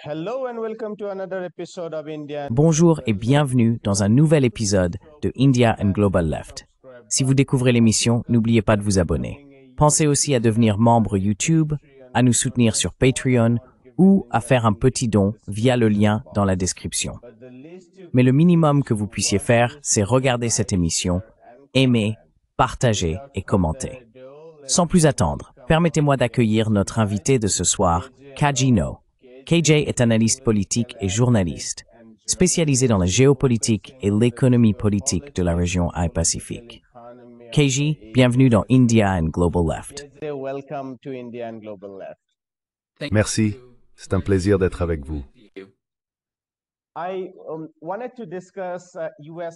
Hello and welcome to another episode of India. Bonjour et bienvenue dans un nouvel épisode de India and Global Left. Si vous découvrez l'émission, n'oubliez pas de vous abonner. Pensez aussi à devenir membre YouTube, à nous soutenir sur Patreon ou à faire un petit don via le lien dans la description. Mais le minimum que vous puissiez faire, c'est regarder cette émission, aimer, partager et commenter. Sans plus attendre, permettez-moi d'accueillir notre invité de ce soir, KJ No. KJ est analyste politique et journaliste, spécialisé dans la géopolitique et l'économie politique de la région Asie-Pacifique. KJ, bienvenue dans India and Global Left. Welcome to India and Global Left. Merci, c'est un plaisir d'être avec vous.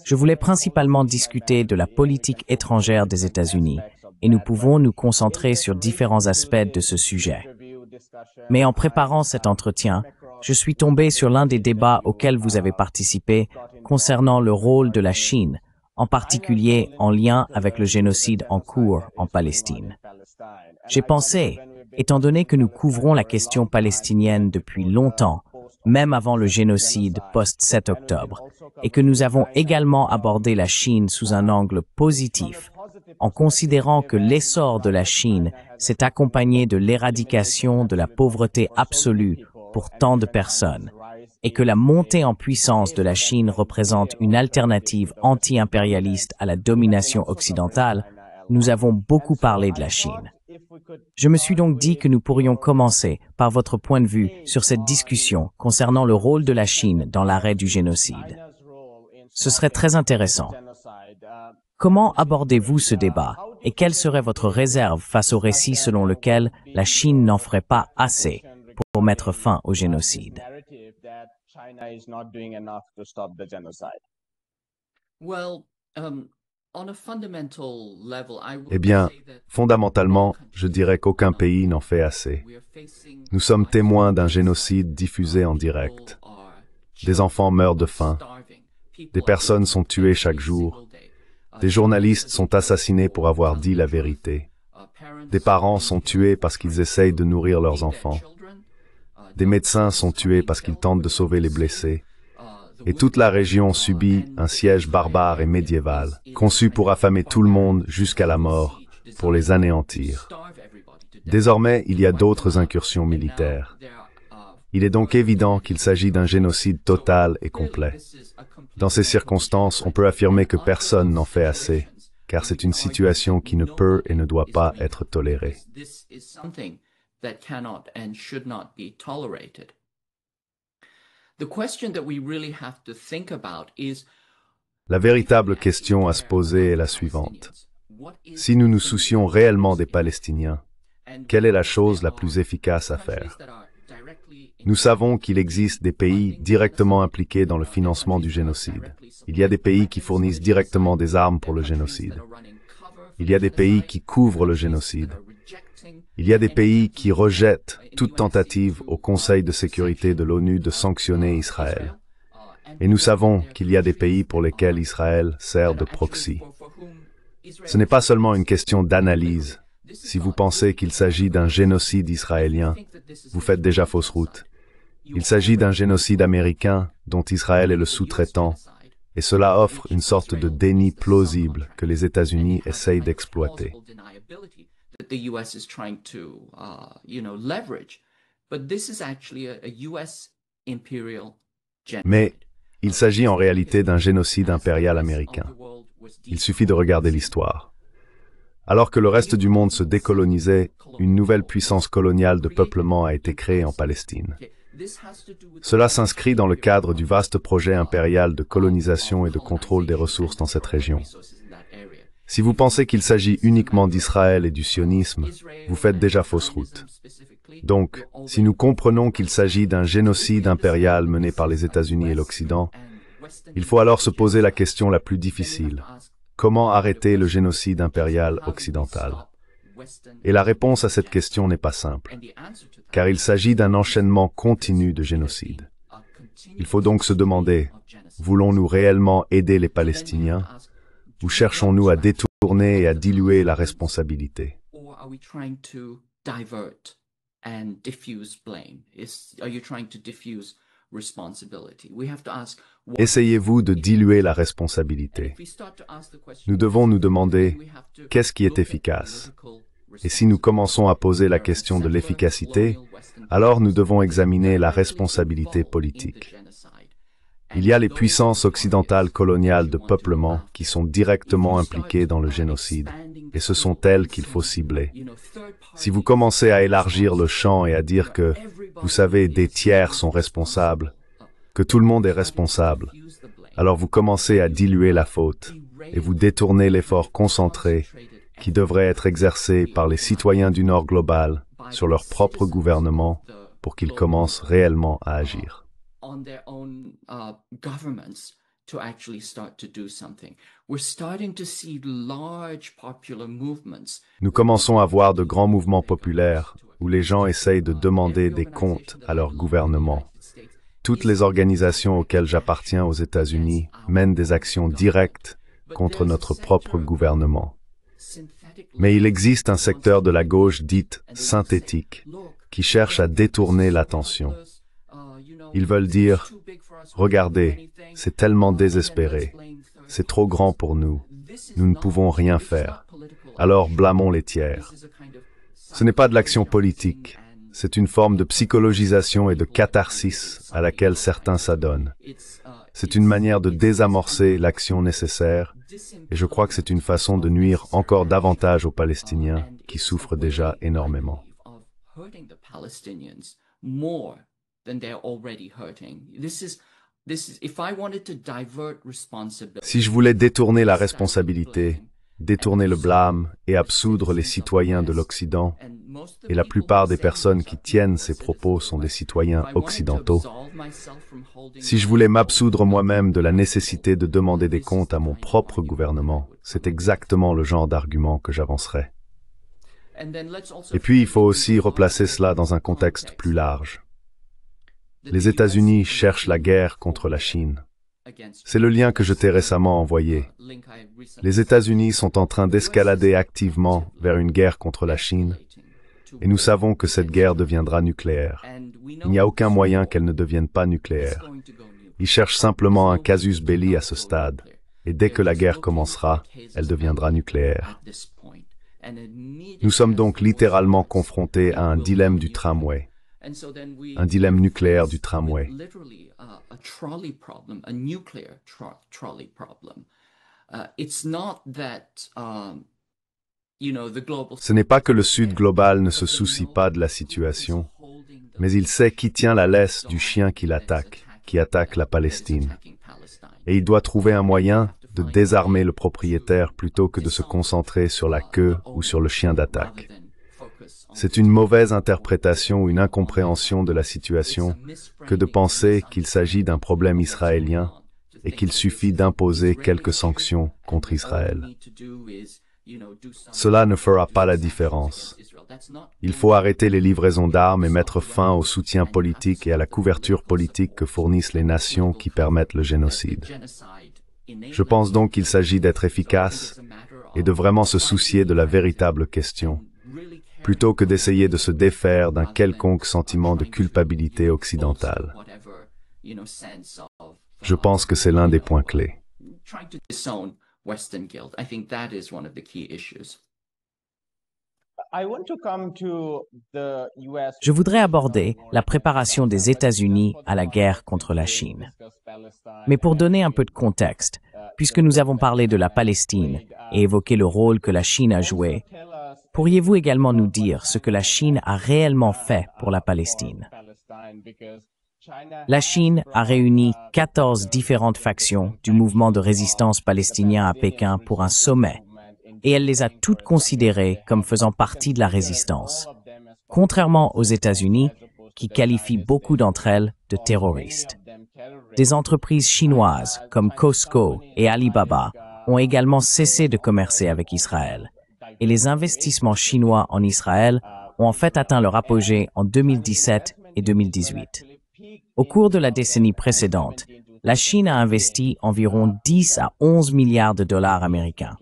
Je voulais principalement discuter de la politique étrangère des États-Unis et nous pouvons nous concentrer sur différents aspects de ce sujet. Mais en préparant cet entretien, je suis tombé sur l'un des débats auxquels vous avez participé concernant le rôle de la Chine, en particulier en lien avec le génocide en cours en Palestine. J'ai pensé, étant donné que nous couvrons la question palestinienne depuis longtemps, même avant le génocide post-7 octobre, et que nous avons également abordé la Chine sous un angle positif, en considérant que l'essor de la Chine s'est accompagné de l'éradication de la pauvreté absolue pour tant de personnes, et que la montée en puissance de la Chine représente une alternative anti-impérialiste à la domination occidentale, nous avons beaucoup parlé de la Chine. Je me suis donc dit que nous pourrions commencer par votre point de vue sur cette discussion concernant le rôle de la Chine dans l'arrêt du génocide. Ce serait très intéressant. Comment abordez-vous ce débat et quelle serait votre réserve face au récit selon lequel la Chine n'en ferait pas assez pour mettre fin au génocide? Eh bien, fondamentalement, je dirais qu'aucun pays n'en fait assez. Nous sommes témoins d'un génocide diffusé en direct. Des enfants meurent de faim. Des personnes sont tuées chaque jour. Des journalistes sont assassinés pour avoir dit la vérité. Des parents sont tués parce qu'ils essayent de nourrir leurs enfants. Des médecins sont tués parce qu'ils tentent de sauver les blessés. Et toute la région subit un siège barbare et médiéval, conçu pour affamer tout le monde jusqu'à la mort, pour les anéantir. Désormais, il y a d'autres incursions militaires. Il est donc évident qu'il s'agit d'un génocide total et complet. Dans ces circonstances, on peut affirmer que personne n'en fait assez, car c'est une situation qui ne peut et ne doit pas être tolérée. La véritable question à se poser est la suivante. Si nous nous soucions réellement des Palestiniens, quelle est la chose la plus efficace à faire? Nous savons qu'il existe des pays directement impliqués dans le financement du génocide. Il y a des pays qui fournissent directement des armes pour le génocide. Il y a des pays qui couvrent le génocide. Il y a des pays qui rejettent toute tentative au Conseil de sécurité de l'ONU de sanctionner Israël. Et nous savons qu'il y a des pays pour lesquels Israël sert de proxy. Ce n'est pas seulement une question d'analyse. Si vous pensez qu'il s'agit d'un génocide israélien, vous faites déjà fausse route. Il s'agit d'un génocide américain dont Israël est le sous-traitant, et cela offre une sorte de déni plausible que les États-Unis essayent d'exploiter. Mais il s'agit en réalité d'un génocide impérial américain. Il suffit de regarder l'histoire. Alors que le reste du monde se décolonisait, une nouvelle puissance coloniale de peuplement a été créée en Palestine. Cela s'inscrit dans le cadre du vaste projet impérial de colonisation et de contrôle des ressources dans cette région. Si vous pensez qu'il s'agit uniquement d'Israël et du sionisme, vous faites déjà fausse route. Donc, si nous comprenons qu'il s'agit d'un génocide impérial mené par les États-Unis et l'Occident, il faut alors se poser la question la plus difficile. Comment arrêter le génocide impérial occidental? Et la réponse à cette question n'est pas simple, car il s'agit d'un enchaînement continu de génocides. Il faut donc se demander, voulons-nous réellement aider les Palestiniens, ou cherchons-nous à détourner et à diluer la responsabilité? and diffuse blame? Are you trying to diffuse responsibility? We have to ask. Essayez-vous de diluer la responsabilité? Nous devons nous demander qu'est-ce qui est efficace? Et si nous commençons à poser la question de l'efficacité, alors nous devons examiner la responsabilité politique. Il y a les puissances occidentales coloniales de peuplement qui sont directement impliquées dans le génocide, et ce sont elles qu'il faut cibler. Si vous commencez à élargir le champ et à dire que, vous savez, des tiers sont responsables, que tout le monde est responsable, alors vous commencez à diluer la faute, et vous détournez l'effort concentré qui devrait être exercé par les citoyens du Nord global sur leur propre gouvernement pour qu'ils commencent réellement à agir. To actually start to do something. We're starting to see large popular movements. Nous commençons à voir de grands mouvements populaires où les gens essayent de demander des comptes à leur gouvernement. Toutes les organisations auxquelles j'appartiens aux États-Unis mènent des actions directes contre notre propre gouvernement. Mais il existe un secteur de la gauche dite synthétique qui cherche à détourner l'attention. Ils veulent dire « Regardez, c'est tellement désespéré, c'est trop grand pour nous, nous ne pouvons rien faire, alors blâmons les tiers. » Ce n'est pas de l'action politique, c'est une forme de psychologisation et de catharsis à laquelle certains s'adonnent. C'est une manière de désamorcer l'action nécessaire, et je crois que c'est une façon de nuire encore davantage aux Palestiniens qui souffrent déjà énormément. Si je voulais détourner la responsabilité, détourner le blâme et absoudre les citoyens de l'Occident, et la plupart des personnes qui tiennent ces propos sont des citoyens occidentaux, si je voulais m'absoudre moi-même de la nécessité de demander des comptes à mon propre gouvernement, c'est exactement le genre d'argument que j'avancerais. Et puis il faut aussi replacer cela dans un contexte plus large. Les États-Unis cherchent la guerre contre la Chine. C'est le lien que je t'ai récemment envoyé. Les États-Unis sont en train d'escalader activement vers une guerre contre la Chine, et nous savons que cette guerre deviendra nucléaire. Il n'y a aucun moyen qu'elle ne devienne pas nucléaire. Ils cherchent simplement un casus belli à ce stade, et dès que la guerre commencera, elle deviendra nucléaire. Nous sommes donc littéralement confrontés à un dilemme du tramway. Un dilemme nucléaire du tramway. Ce n'est pas que le Sud global ne se soucie pas de la situation, mais il sait qui tient la laisse du chien qui l'attaque, qui attaque la Palestine. Et il doit trouver un moyen de désarmer le propriétaire plutôt que de se concentrer sur la queue ou sur le chien d'attaque. C'est une mauvaise interprétation ou une incompréhension de la situation que de penser qu'il s'agit d'un problème israélien et qu'il suffit d'imposer quelques sanctions contre Israël. Cela ne fera pas la différence. Il faut arrêter les livraisons d'armes et mettre fin au soutien politique et à la couverture politique que fournissent les nations qui permettent le génocide. Je pense donc qu'il s'agit d'être efficace et de vraiment se soucier de la véritable question, plutôt que d'essayer de se défaire d'un quelconque sentiment de culpabilité occidentale. Je pense que c'est l'un des points clés. Je voudrais aborder la préparation des États-Unis à la guerre contre la Chine. Mais pour donner un peu de contexte, puisque nous avons parlé de la Palestine et évoqué le rôle que la Chine a joué, pourriez-vous également nous dire ce que la Chine a réellement fait pour la Palestine? La Chine a réuni 14 différentes factions du mouvement de résistance palestinien à Pékin pour un sommet, et elle les a toutes considérées comme faisant partie de la résistance, contrairement aux États-Unis, qui qualifient beaucoup d'entre elles de terroristes. Des entreprises chinoises comme Costco et Alibaba ont également cessé de commercer avec Israël, et les investissements chinois en Israël ont en fait atteint leur apogée en 2017 et 2018. Au cours de la décennie précédente, la Chine a investi environ 10 à 11 milliards de dollars américains.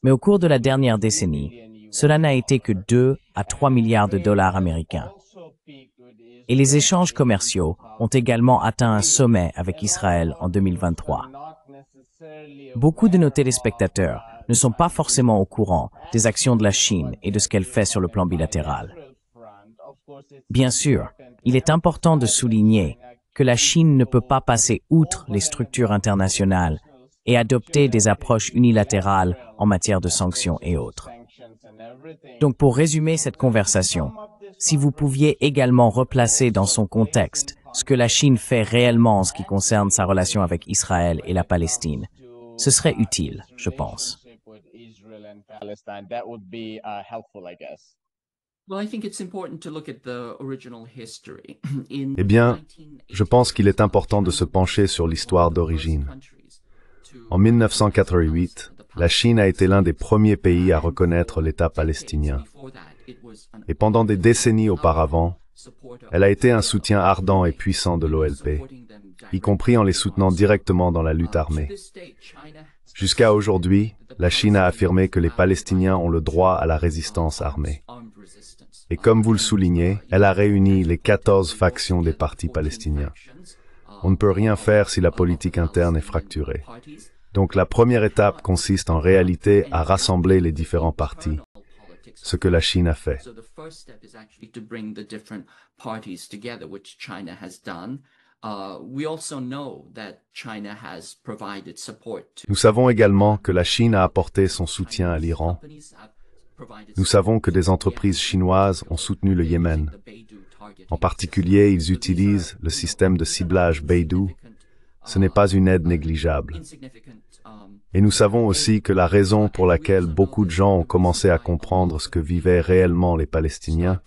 Mais au cours de la dernière décennie, cela n'a été que 2 à 3 milliards de dollars américains. Et les échanges commerciaux ont également atteint un sommet avec Israël en 2023. Beaucoup de nos téléspectateurs ne sont pas forcément au courant des actions de la Chine et de ce qu'elle fait sur le plan bilatéral. Bien sûr, il est important de souligner que la Chine ne peut pas passer outre les structures internationales et adopter des approches unilatérales en matière de sanctions et autres. Donc pour résumer cette conversation, si vous pouviez également replacer dans son contexte ce que la Chine fait réellement en ce qui concerne sa relation avec Israël et la Palestine, ce serait utile, je pense. Eh bien, je pense qu'il est important de se pencher sur l'histoire d'origine. En 1988, la Chine a été l'un des premiers pays à reconnaître l'État palestinien. Et pendant des décennies auparavant, elle a été un soutien ardent et puissant de l'OLP, y compris en les soutenant directement dans la lutte armée. Jusqu'à aujourd'hui, la Chine a affirmé que les Palestiniens ont le droit à la résistance armée. Et comme vous le soulignez, elle a réuni les 14 factions des partis palestiniens. On ne peut rien faire si la politique interne est fracturée. Donc la première étape consiste en réalité à rassembler les différents partis, ce que la Chine a fait. Nous savons également que la Chine a apporté son soutien à l'Iran. Nous savons que des entreprises chinoises ont soutenu le Yémen. En particulier, ils utilisent le système de ciblage Beidou. Ce n'est pas une aide négligeable. Et nous savons aussi que la raison pour laquelle beaucoup de gens ont commencé à comprendre ce que vivaient réellement les Palestiniens,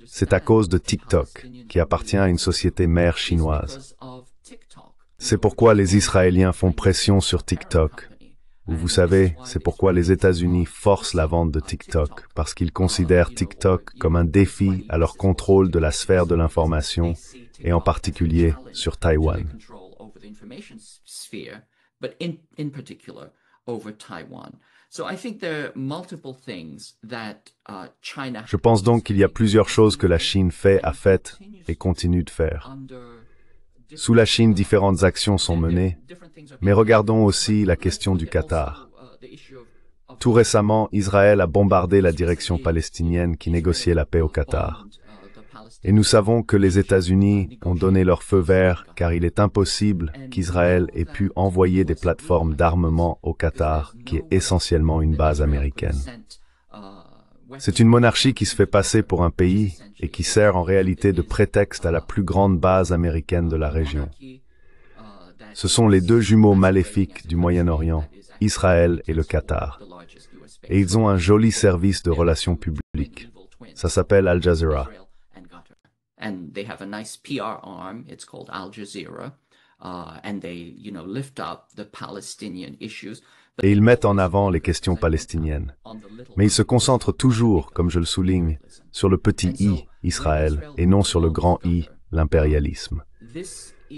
c'est à cause de TikTok, qui appartient à une société mère chinoise. C'est pourquoi les Israéliens font pression sur TikTok. Vous savez, c'est pourquoi les États-Unis forcent la vente de TikTok, parce qu'ils considèrent TikTok comme un défi à leur contrôle de la sphère de l'information, et en particulier sur Taïwan. Je pense donc qu'il y a plusieurs choses que la Chine a faites et continue de faire. Sous la Chine, différentes actions sont menées, mais regardons aussi la question du Qatar. Tout récemment, Israël a bombardé la direction palestinienne qui négociait la paix au Qatar. Et nous savons que les États-Unis ont donné leur feu vert car il est impossible qu'Israël ait pu envoyer des plateformes d'armement au Qatar, qui est essentiellement une base américaine. C'est une monarchie qui se fait passer pour un pays et qui sert en réalité de prétexte à la plus grande base américaine de la région. Ce sont les deux jumeaux maléfiques du Moyen-Orient, Israël et le Qatar. Et ils ont un joli service de relations publiques. Ça s'appelle Al Jazeera. And they have a nice PR arm, it's called Al Jazeera, and they, lift up the Palestinian issues. Et ils mettent en avant les questions palestiniennes. Mais ils se concentrent toujours, comme je le souligne, sur le petit I, Israël, et non sur le grand I, l'impérialisme.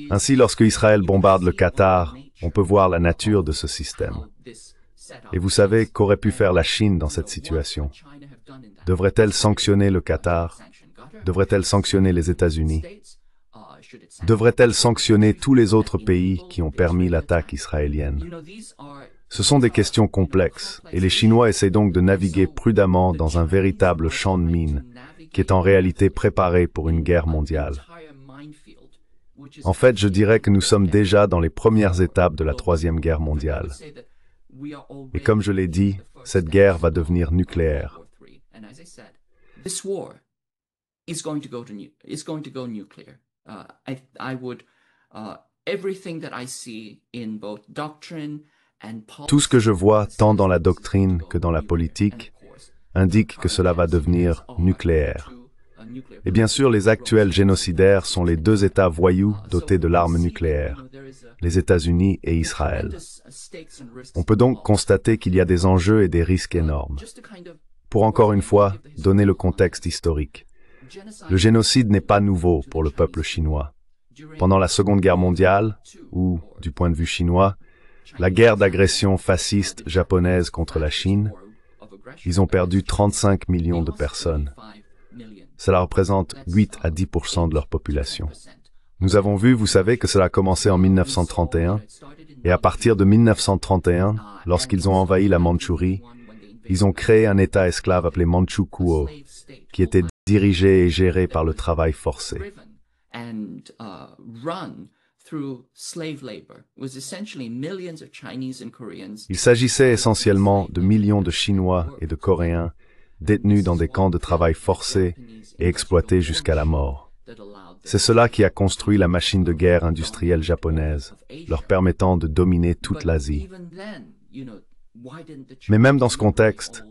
Ainsi, lorsque Israël bombarde le Qatar, on peut voir la nature de ce système. Et vous savez qu'aurait pu faire la Chine dans cette situation? Devrait-elle sanctionner le Qatar? Devrait-elle sanctionner les États-Unis? Devrait-elle sanctionner tous les autres pays qui ont permis l'attaque israélienne? Ce sont des questions complexes, et les Chinois essaient donc de naviguer prudemment dans un véritable champ de mines, qui est en réalité préparé pour une guerre mondiale. En fait, je dirais que nous sommes déjà dans les premières étapes de la Troisième Guerre mondiale. Et comme je l'ai dit, cette guerre va devenir nucléaire. Is going to go nuclear. Everything that I see in both doctrine and policy. Tout ce que je vois, tant dans la doctrine que dans la politique, indique que cela va devenir nucléaire. Et bien sûr, les actuels génocidaires sont les deux États voyous dotés de l'arme nucléaire, les États-Unis et Israël. On peut donc constater qu'il y a des enjeux et des risques énormes. Pour encore une fois, donner le contexte historique. Le génocide n'est pas nouveau pour le peuple chinois. Pendant la Seconde Guerre mondiale, ou, du point de vue chinois, La guerre d'agression fasciste japonaise contre la Chine, ils ont perdu 35 millions de personnes. Cela représente 8 à 10% de leur population. Nous avons vu, vous savez, que cela a commencé en 1931, et à partir de 1931, lorsqu'ils ont envahi la Mandchourie, ils ont créé un État esclave appelé Manchukuo, qui était dirigé et géré par le travail forcé. Il s'agissait essentiellement de millions de Chinois et de Coréens détenus dans des camps de travail forcés et exploités jusqu'à la mort. C'est cela qui a construit la machine de guerre industrielle japonaise, leur permettant de dominer toute l'Asie. Mais même dans ce contexte,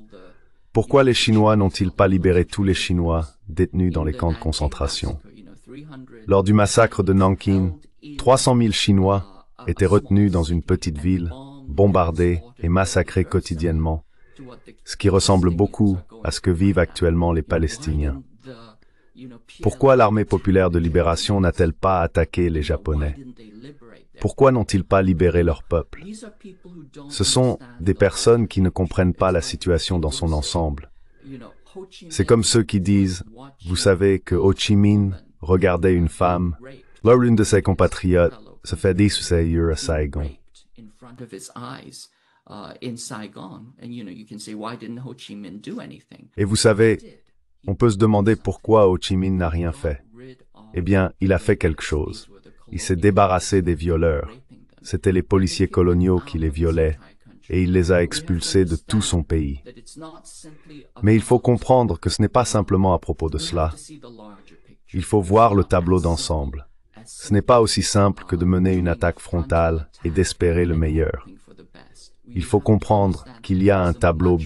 pourquoi les Chinois n'ont-ils pas libéré tous les Chinois détenus dans les camps de concentration? Lors du massacre de Nankin, 300 000 Chinois étaient retenus dans une petite ville, bombardés et massacrés quotidiennement, ce qui ressemble beaucoup à ce que vivent actuellement les Palestiniens. Pourquoi l'armée populaire de libération n'a-t-elle pas attaqué les Japonais? Pourquoi n'ont-ils pas libéré leur peuple? Ce sont des personnes qui ne comprennent pas la situation dans son ensemble. C'est comme ceux qui disent, vous savez que Ho Chi Minh regardait une femme, lors l'une de ses compatriotes se fait dissuader à Saigon. Et vous savez, on peut se demander pourquoi Ho Chi Minh n'a rien fait. Eh bien, il a fait quelque chose. Il s'est débarrassé des violeurs. C'étaient les policiers coloniaux qui les violaient, et il les a expulsés de tout son pays. Mais il faut comprendre que ce n'est pas simplement à propos de cela. Il faut voir le tableau d'ensemble. Ce n'est pas aussi simple que de mener une attaque frontale et d'espérer le meilleur. Il faut comprendre qu'il y a un tableau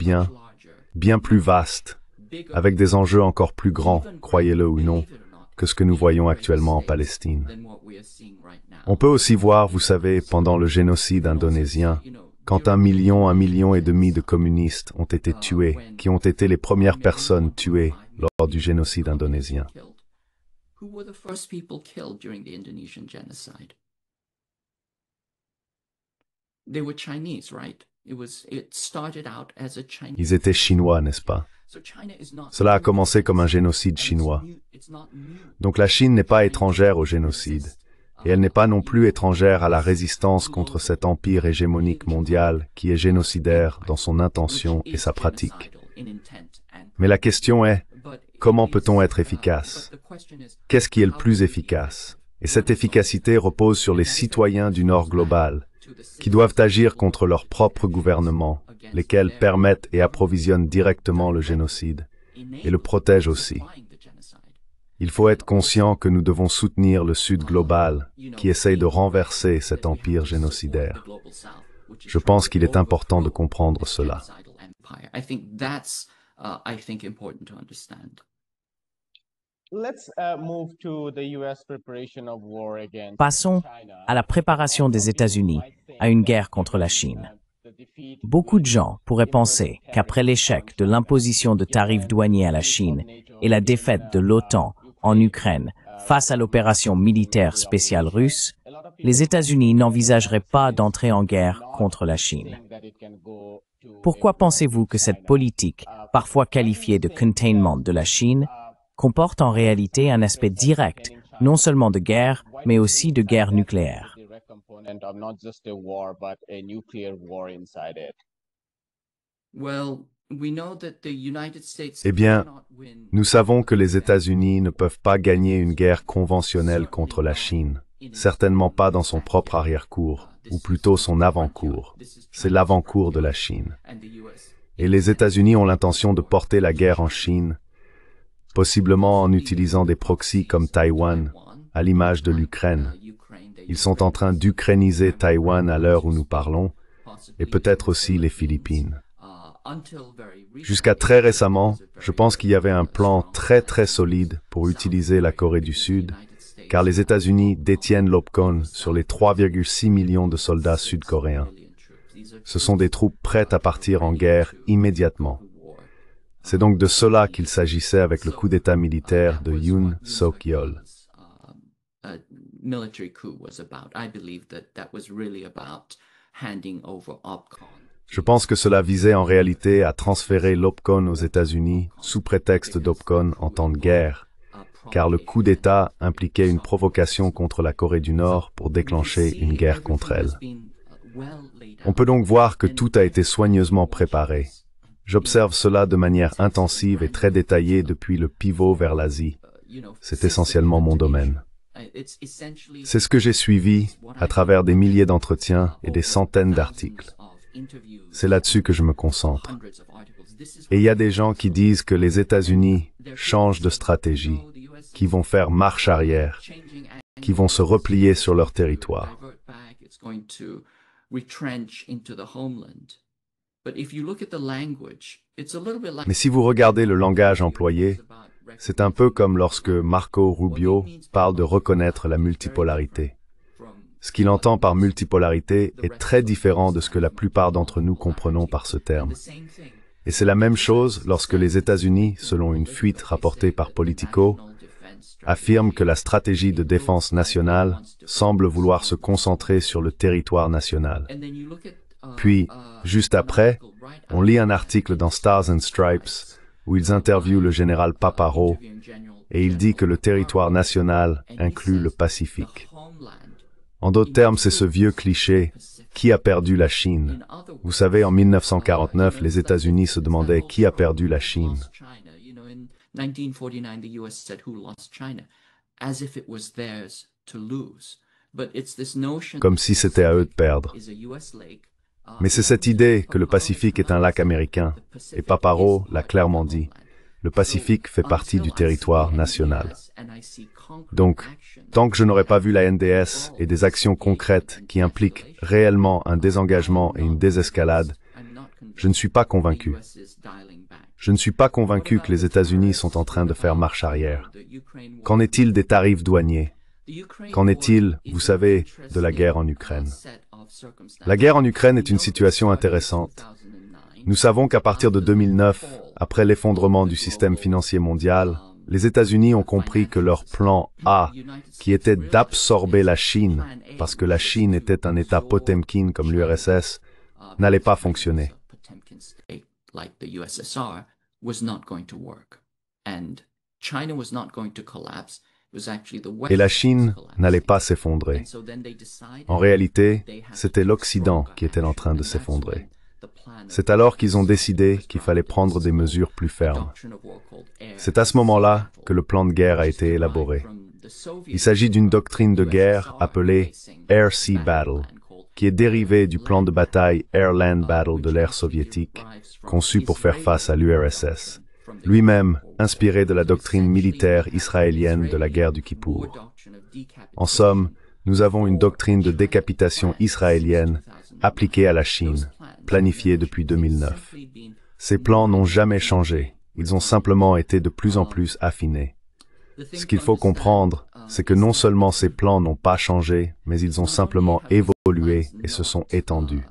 bien plus vaste, avec des enjeux encore plus grands, croyez-le ou non, que ce que nous voyons actuellement en Palestine. On peut aussi voir, vous savez, pendant le génocide indonésien, quand 1 million et demi de communistes ont été tués, qui ont été les premières personnes tuées lors du génocide indonésien. Ils étaient chinois, n'est-ce pas? Cela a commencé comme un génocide chinois. Donc la Chine n'est pas étrangère au génocide, et elle n'est pas non plus étrangère à la résistance contre cet empire hégémonique mondial qui est génocidaire dans son intention et sa pratique. Mais la question est, comment peut-on être efficace? Qu'est-ce qui est le plus efficace? Et cette efficacité repose sur les citoyens du Nord global, qui doivent agir contre leur propre gouvernement, lesquels permettent et approvisionnent directement le génocide, et le protègent aussi. Il faut être conscient que nous devons soutenir le Sud global, qui essaye de renverser cet empire génocidaire. Je pense qu'il est important de comprendre cela. Passons à la préparation des États-Unis à une guerre contre la Chine. Beaucoup de gens pourraient penser qu'après l'échec de l'imposition de tarifs douaniers à la Chine et la défaite de l'OTAN en Ukraine face à l'opération militaire spéciale russe, les États-Unis n'envisageraient pas d'entrer en guerre contre la Chine. Pourquoi pensez-vous que cette politique, parfois qualifiée de containment de la Chine, comporte en réalité un aspect direct, non seulement de guerre, mais aussi de guerre nucléaire? Eh bien, nous savons que les États-Unis ne peuvent pas gagner une guerre conventionnelle contre la Chine, certainement pas dans son propre arrière-cour, ou plutôt son avant-cour. C'est l'avant-cour de la Chine. Et les États-Unis ont l'intention de porter la guerre en Chine, possiblement en utilisant des proxys comme Taïwan, à l'image de l'Ukraine. Ils sont en train d'ukrainiser Taïwan à l'heure où nous parlons, et peut-être aussi les Philippines. Jusqu'à très récemment, je pense qu'il y avait un plan très solide pour utiliser la Corée du Sud, car les États-Unis détiennent l'OPCON sur les 3,6 millions de soldats sud-coréens. Ce sont des troupes prêtes à partir en guerre immédiatement. C'est donc de cela qu'il s'agissait avec le coup d'État militaire de Yoon Suk-yeol. Military coup was about. I believe that was really about handing over OPCON. Je pense que cela visait en réalité à transférer l'OPCON aux États-Unis sous prétexte d'OPCON en temps de guerre, car le coup d'État impliquait une provocation contre la Corée du Nord pour déclencher une guerre contre elle. On peut donc voir que tout a été soigneusement préparé. J'observe cela de manière intensive et très détaillée depuis le pivot vers l'Asie. C'est essentiellement mon domaine. C'est ce que j'ai suivi à travers des milliers d'entretiens et des centaines d'articles. C'est là-dessus que je me concentre. Et il y a des gens qui disent que les États-Unis changent de stratégie, qui vont faire marche arrière, qui vont se replier sur leur territoire. Mais si vous regardez le langage employé, c'est un peu comme lorsque Marco Rubio parle de reconnaître la multipolarité. Ce qu'il entend par multipolarité est très différent de ce que la plupart d'entre nous comprenons par ce terme. Et c'est la même chose lorsque les États-Unis, selon une fuite rapportée par Politico, affirment que la stratégie de défense nationale semble vouloir se concentrer sur le territoire national. Puis, juste après, on lit un article dans Stars and Stripes où ils interviewent le général Paparo et il dit que le territoire national inclut le Pacifique. En d'autres termes, c'est ce vieux cliché « Qui a perdu la Chine ?» Vous savez, en 1949, les États-Unis se demandaient « Qui a perdu la Chine ?» Comme si c'était à eux de perdre. Mais c'est cette idée que le Pacifique est un lac américain, et Paparo l'a clairement dit. Le Pacifique fait partie du territoire national. Donc, tant que je n'aurai pas vu la NDS et des actions concrètes qui impliquent réellement un désengagement et une désescalade, je ne suis pas convaincu. Je ne suis pas convaincu que les États-Unis sont en train de faire marche arrière. Qu'en est-il des tarifs douaniers? Qu'en est-il, vous savez, de la guerre en Ukraine? La guerre en Ukraine est une situation intéressante. Nous savons qu'à partir de 2009, après l'effondrement du système financier mondial, les États-Unis ont compris que leur plan A, qui était d'absorber la Chine, parce que la Chine était un État Potemkin comme l'URSS, n'allait pas fonctionner. Et la Chine n'allait pas s'effondrer. En réalité, c'était l'Occident qui était en train de s'effondrer. C'est alors qu'ils ont décidé qu'il fallait prendre des mesures plus fermes. C'est à ce moment-là que le plan de guerre a été élaboré. Il s'agit d'une doctrine de guerre appelée Air-Sea Battle, qui est dérivée du plan de bataille Air-Land Battle de l'ère soviétique, conçu pour faire face à l'URSS, lui-même inspiré de la doctrine militaire israélienne de la guerre du Kippour. En somme, nous avons une doctrine de décapitation israélienne appliquée à la Chine, planifiée depuis 2009. Ces plans n'ont jamais changé, ils ont simplement été de plus en plus affinés. Ce qu'il faut comprendre, c'est que non seulement ces plans n'ont pas changé, mais ils ont simplement évolué et se sont étendus.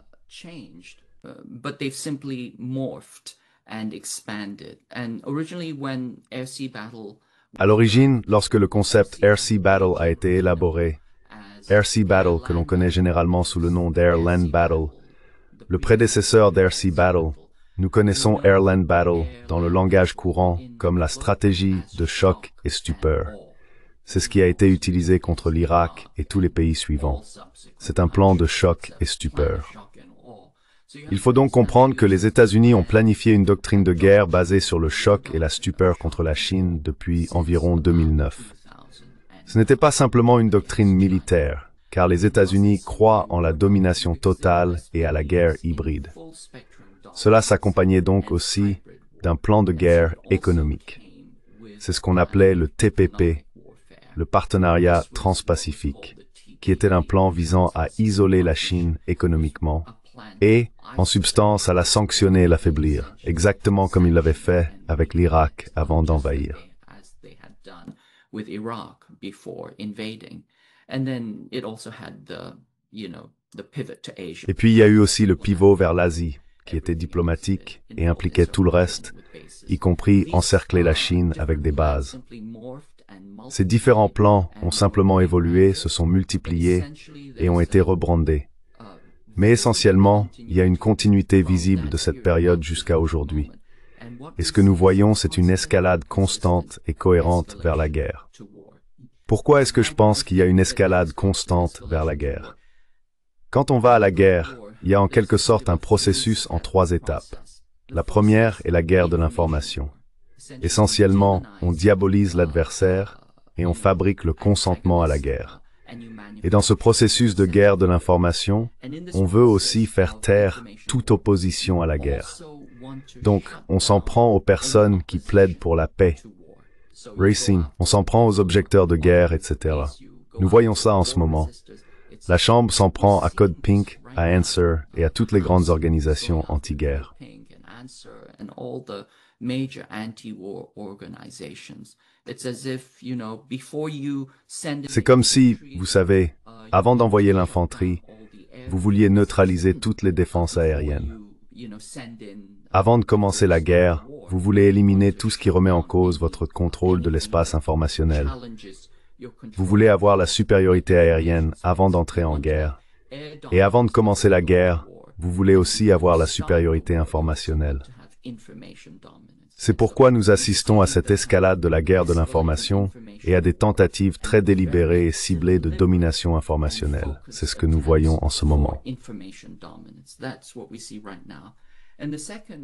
À l'origine, lorsque le concept Air-Sea Battle a été élaboré, Air-Sea Battle, que l'on connaît généralement sous le nom d'Air-Land Battle, le prédécesseur d'Air-Sea Battle, nous connaissons Air-Land Battle dans le langage courant comme la stratégie de choc et stupeur. C'est ce qui a été utilisé contre l'Irak et tous les pays suivants. C'est un plan de choc et stupeur. Il faut donc comprendre que les États-Unis ont planifié une doctrine de guerre basée sur le choc et la stupeur contre la Chine depuis environ 2009. Ce n'était pas simplement une doctrine militaire, car les États-Unis croient en la domination totale et à la guerre hybride. Cela s'accompagnait donc aussi d'un plan de guerre économique. C'est ce qu'on appelait le TPP, le partenariat transpacifique, qui était un plan visant à isoler la Chine économiquement et, en substance, à la sanctionner et l'affaiblir, exactement comme il l'avait fait avec l'Irak avant d'envahir. Et puis il y a eu aussi le pivot vers l'Asie, qui était diplomatique et impliquait tout le reste, y compris encercler la Chine avec des bases. Ces différents plans ont simplement évolué, se sont multipliés et ont été rebrandés. Mais essentiellement, il y a une continuité visible de cette période jusqu'à aujourd'hui. Et ce que nous voyons, c'est une escalade constante et cohérente vers la guerre. Pourquoi est-ce que je pense qu'il y a une escalade constante vers la guerre? Quand on va à la guerre, il y a en quelque sorte un processus en 3 étapes. La première est la guerre de l'information. Essentiellement, on diabolise l'adversaire et on fabrique le consentement à la guerre. Et dans ce processus de guerre de l'information, on veut aussi faire taire toute opposition à la guerre. Donc, on s'en prend aux personnes qui plaident pour la paix. Racing, on s'en prend aux objecteurs de guerre, etc. Nous voyons ça en ce moment. La Chambre s'en prend à Code Pink, à Answer et à toutes les grandes organisations anti-guerre. C'est comme si, vous savez, avant d'envoyer l'infanterie, vous vouliez neutraliser toutes les défenses aériennes. Avant de commencer la guerre, vous voulez éliminer tout ce qui remet en cause votre contrôle de l'espace informationnel. Vous voulez avoir la supériorité aérienne avant d'entrer en guerre. Et avant de commencer la guerre, vous voulez aussi avoir la supériorité informationnelle. C'est pourquoi nous assistons à cette escalade de la guerre de l'information et à des tentatives très délibérées et ciblées de domination informationnelle. C'est ce que nous voyons en ce moment.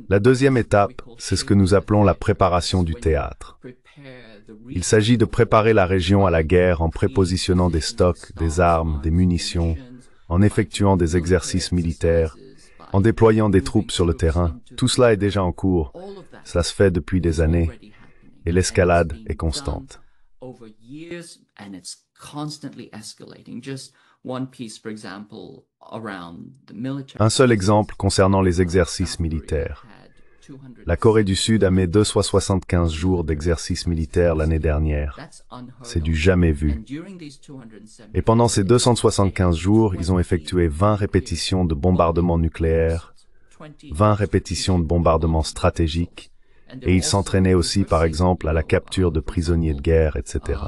La deuxième étape, c'est ce que nous appelons la préparation du théâtre. Il s'agit de préparer la région à la guerre en prépositionnant des stocks, des armes, des munitions, en effectuant des exercices militaires, en déployant des troupes sur le terrain. Tout cela est déjà en cours. Cela se fait depuis des années et l'escalade est constante. Un seul exemple concernant les exercices militaires. La Corée du Sud a mis 275 jours d'exercices militaires l'année dernière. C'est du jamais vu. Et pendant ces 275 jours, ils ont effectué 20 répétitions de bombardements nucléaires, 20 répétitions de bombardements stratégiques, et ils s'entraînaient aussi, par exemple, à la capture de prisonniers de guerre, etc.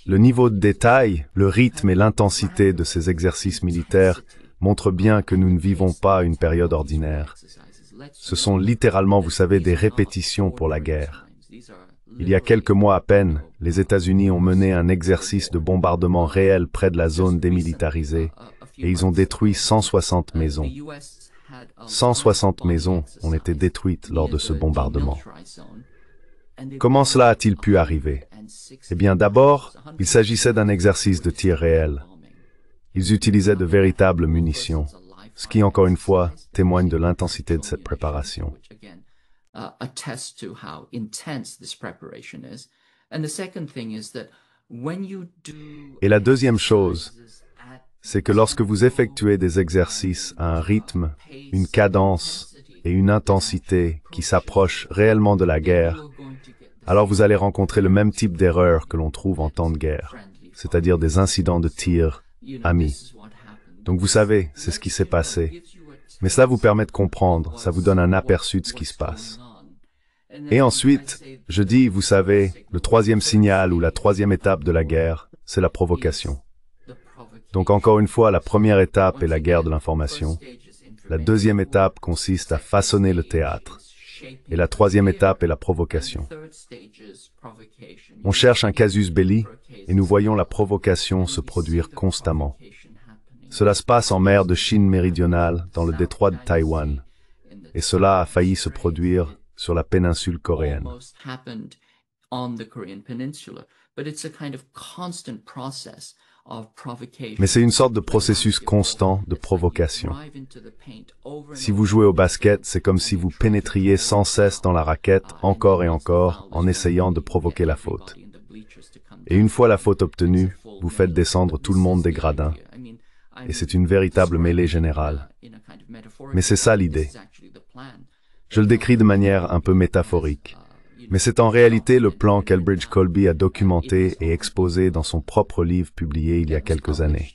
Le niveau de détail, le rythme et l'intensité de ces exercices militaires montrent bien que nous ne vivons pas une période ordinaire. Ce sont littéralement, vous savez, des répétitions pour la guerre. Il y a quelques mois à peine, les États-Unis ont mené un exercice de bombardement réel près de la zone démilitarisée et ils ont détruit 160 maisons. 160 maisons ont été détruites lors de ce bombardement. Comment cela a-t-il pu arriver? Eh bien, d'abord, il s'agissait d'un exercice de tir réel. Ils utilisaient de véritables munitions, ce qui, encore une fois, témoigne de l'intensité de cette préparation. Et la deuxième chose, c'est que lorsque vous effectuez des exercices à un rythme, une cadence et une intensité qui s'approchent réellement de la guerre, alors vous allez rencontrer le même type d'erreurs que l'on trouve en temps de guerre, c'est-à-dire des incidents de tir amis. Donc vous savez, c'est ce qui s'est passé. Mais cela vous permet de comprendre, ça vous donne un aperçu de ce qui se passe. Et ensuite, je dis, vous savez, le troisième signal ou la troisième étape de la guerre, c'est la provocation. Donc encore une fois, la première étape est la guerre de l'information. La deuxième étape consiste à façonner le théâtre. Et la troisième étape est la provocation. On cherche un casus belli et nous voyons la provocation se produire constamment. Cela se passe en mer de Chine méridionale, dans le détroit de Taïwan. Et cela a failli se produire sur la péninsule coréenne. Mais c'est une sorte de processus constant de provocation. Si vous jouez au basket, c'est comme si vous pénétriez sans cesse dans la raquette, encore et encore, en essayant de provoquer la faute. Et une fois la faute obtenue, vous faites descendre tout le monde des gradins. Et c'est une véritable mêlée générale. Mais c'est ça l'idée. Je le décris de manière un peu métaphorique. Mais c'est en réalité le plan qu'Elbridge Colby a documenté et exposé dans son propre livre publié il y a quelques années.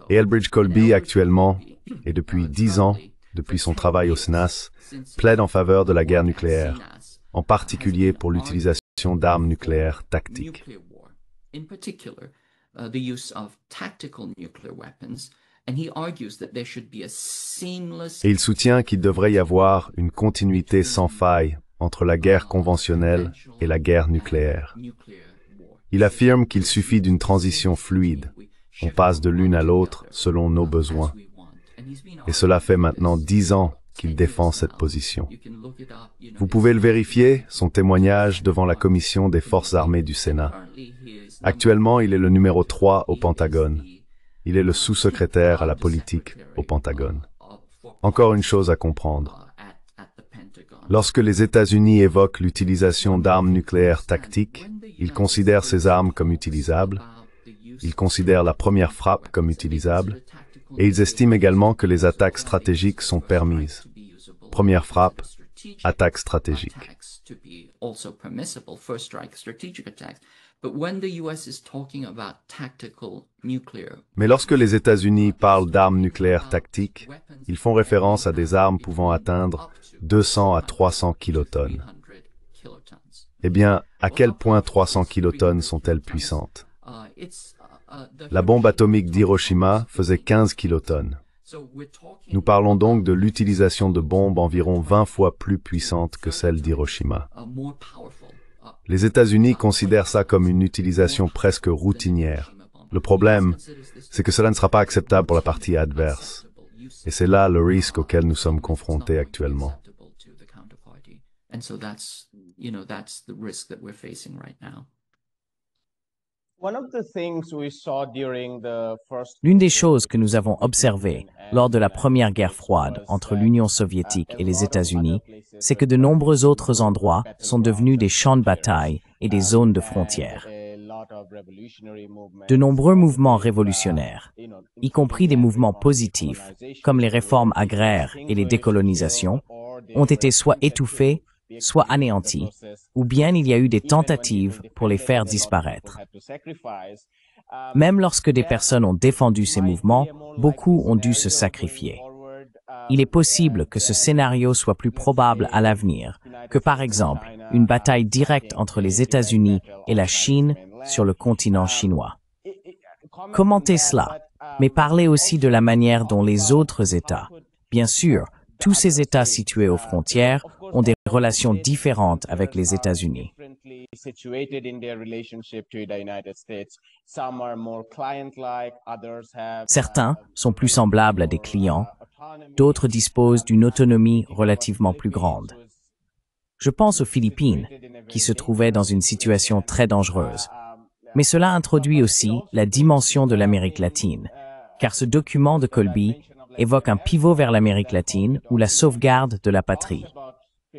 Et Elbridge Colby, actuellement, et depuis 10 ans, depuis son travail au SNAS, plaide en faveur de la guerre nucléaire, en particulier pour l'utilisation d'armes nucléaires tactiques. Et il soutient qu'il devrait y avoir une continuité sans faille entre la guerre conventionnelle et la guerre nucléaire. Il affirme qu'il suffit d'une transition fluide. On passe de l'une à l'autre selon nos besoins. Et cela fait maintenant 10 ans qu'il défend cette position. Vous pouvez le vérifier, son témoignage devant la Commission des Forces armées du Sénat. Actuellement, il est le numéro 3 au Pentagone. Il est le sous-secrétaire à la politique au Pentagone. Encore une chose à comprendre. Lorsque les États-Unis évoquent l'utilisation d'armes nucléaires tactiques, ils considèrent ces armes comme utilisables, ils considèrent la première frappe comme utilisable, et ils estiment également que les attaques stratégiques sont permises. Première frappe, attaque stratégique. Mais lorsque les États-Unis parlent d'armes nucléaires tactiques, ils font référence à des armes pouvant atteindre 200 à 300 kilotonnes. Eh bien, à quel point 300 kilotonnes sont-elles puissantes? La bombe atomique d'Hiroshima faisait 15 kilotonnes. Nous parlons donc de l'utilisation de bombes environ 20 fois plus puissantes que celle d'Hiroshima. Les États-Unis considèrent ça comme une utilisation presque routinière. Le problème, c'est que cela ne sera pas acceptable pour la partie adverse. Et c'est là le risque auquel nous sommes confrontés actuellement. L'une des choses que nous avons observées lors de la première guerre froide entre l'Union soviétique et les États-Unis, c'est que de nombreux autres endroits sont devenus des champs de bataille et des zones de frontières. De nombreux mouvements révolutionnaires, y compris des mouvements positifs, comme les réformes agraires et les décolonisations, ont été soit étouffés, soit anéantis, ou bien il y a eu des tentatives pour les faire disparaître. Même lorsque des personnes ont défendu ces mouvements, beaucoup ont dû se sacrifier. Il est possible que ce scénario soit plus probable à l'avenir, que par exemple une bataille directe entre les États-Unis et la Chine sur le continent chinois. Commentez cela, mais parlez aussi de la manière dont les autres États, bien sûr, tous ces États situés aux frontières, ont des relations différentes avec les États-Unis. Certains sont plus semblables à des clients, d'autres disposent d'une autonomie relativement plus grande. Je pense aux Philippines, qui se trouvaient dans une situation très dangereuse. Mais cela introduit aussi la dimension de l'Amérique latine, car ce document de Colby évoque un pivot vers l'Amérique latine ou la sauvegarde de la patrie.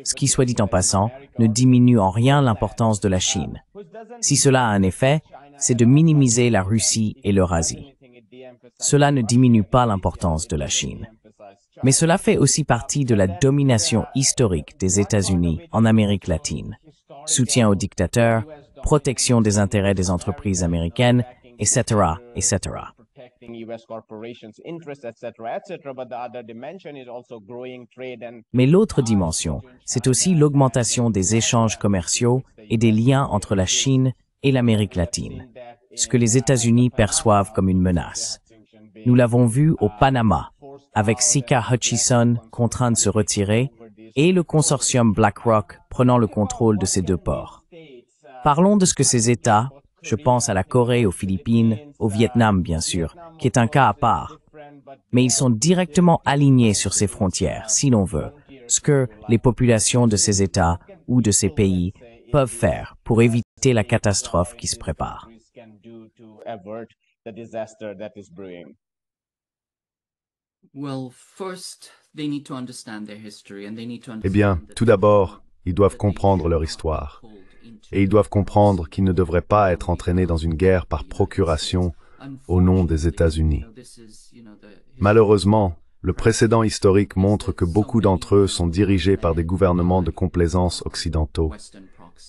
Ce qui, soit dit en passant, ne diminue en rien l'importance de la Chine. Si cela a un effet, c'est de minimiser la Russie et l'Eurasie. Cela ne diminue pas l'importance de la Chine. Mais cela fait aussi partie de la domination historique des États-Unis en Amérique latine. Soutien aux dictateurs, protection des intérêts des entreprises américaines, etc., etc. Mais l'autre dimension, c'est aussi l'augmentation des échanges commerciaux et des liens entre la Chine et l'Amérique latine, ce que les États-Unis perçoivent comme une menace. Nous l'avons vu au Panama, avec Sika Hutchison contraint de se retirer et le consortium BlackRock prenant le contrôle de ces deux ports. Parlons de ce que ces États, je pense à la Corée, aux Philippines, au Vietnam bien sûr, qui est un cas à part, mais ils sont directement alignés sur ces frontières, si l'on veut, ce que les populations de ces États ou de ces pays peuvent faire pour éviter la catastrophe qui se prépare. Eh bien, tout d'abord, ils doivent comprendre leur histoire. Et ils doivent comprendre qu'ils ne devraient pas être entraînés dans une guerre par procuration au nom des États-Unis. Malheureusement, le précédent historique montre que beaucoup d'entre eux sont dirigés par des gouvernements de complaisance occidentaux,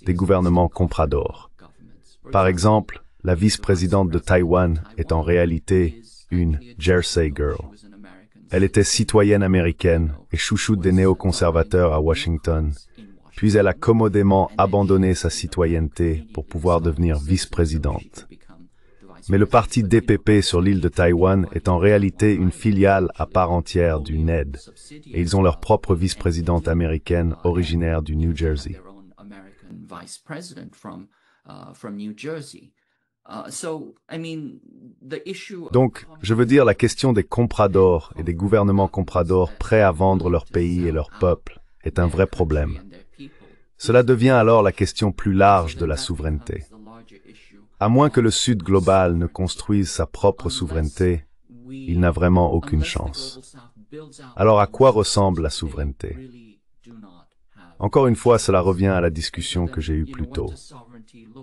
des gouvernements compradors. Par exemple, la vice-présidente de Taïwan est en réalité une Jersey Girl. Elle était citoyenne américaine et chouchoute des néoconservateurs à Washington, puis elle a commodément abandonné sa citoyenneté pour pouvoir devenir vice-présidente. Mais le parti DPP sur l'île de Taïwan est en réalité une filiale à part entière du NED, et ils ont leur propre vice-présidente américaine originaire du New Jersey. Donc, je veux dire, la question des compradors et des gouvernements compradors prêts à vendre leur pays et leur peuple est un vrai problème. Cela devient alors la question plus large de la souveraineté. À moins que le Sud global ne construise sa propre souveraineté, il n'a vraiment aucune chance. Alors à quoi ressemble la souveraineté? Encore une fois, cela revient à la discussion que j'ai eue plus tôt.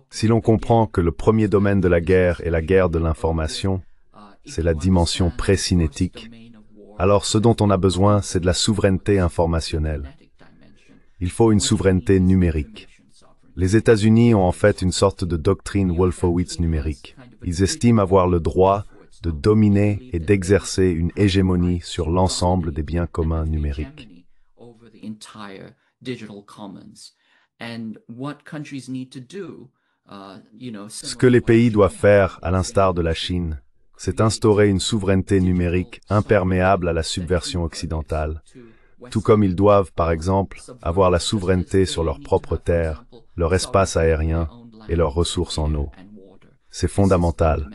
Si l'on comprend que le premier domaine de la guerre est la guerre de l'information, c'est la dimension pré-cinétique, alors ce dont on a besoin, c'est de la souveraineté informationnelle. Il faut une souveraineté numérique. Les États-Unis ont en fait une sorte de doctrine Wolfowitz numérique. Ils estiment avoir le droit de dominer et d'exercer une hégémonie sur l'ensemble des biens communs numériques. Ce que les pays doivent faire, à l'instar de la Chine, c'est instaurer une souveraineté numérique imperméable à la subversion occidentale, tout comme ils doivent, par exemple, avoir la souveraineté sur leurs propres terres, leur espace aérien et leurs ressources en eau. C'est fondamental.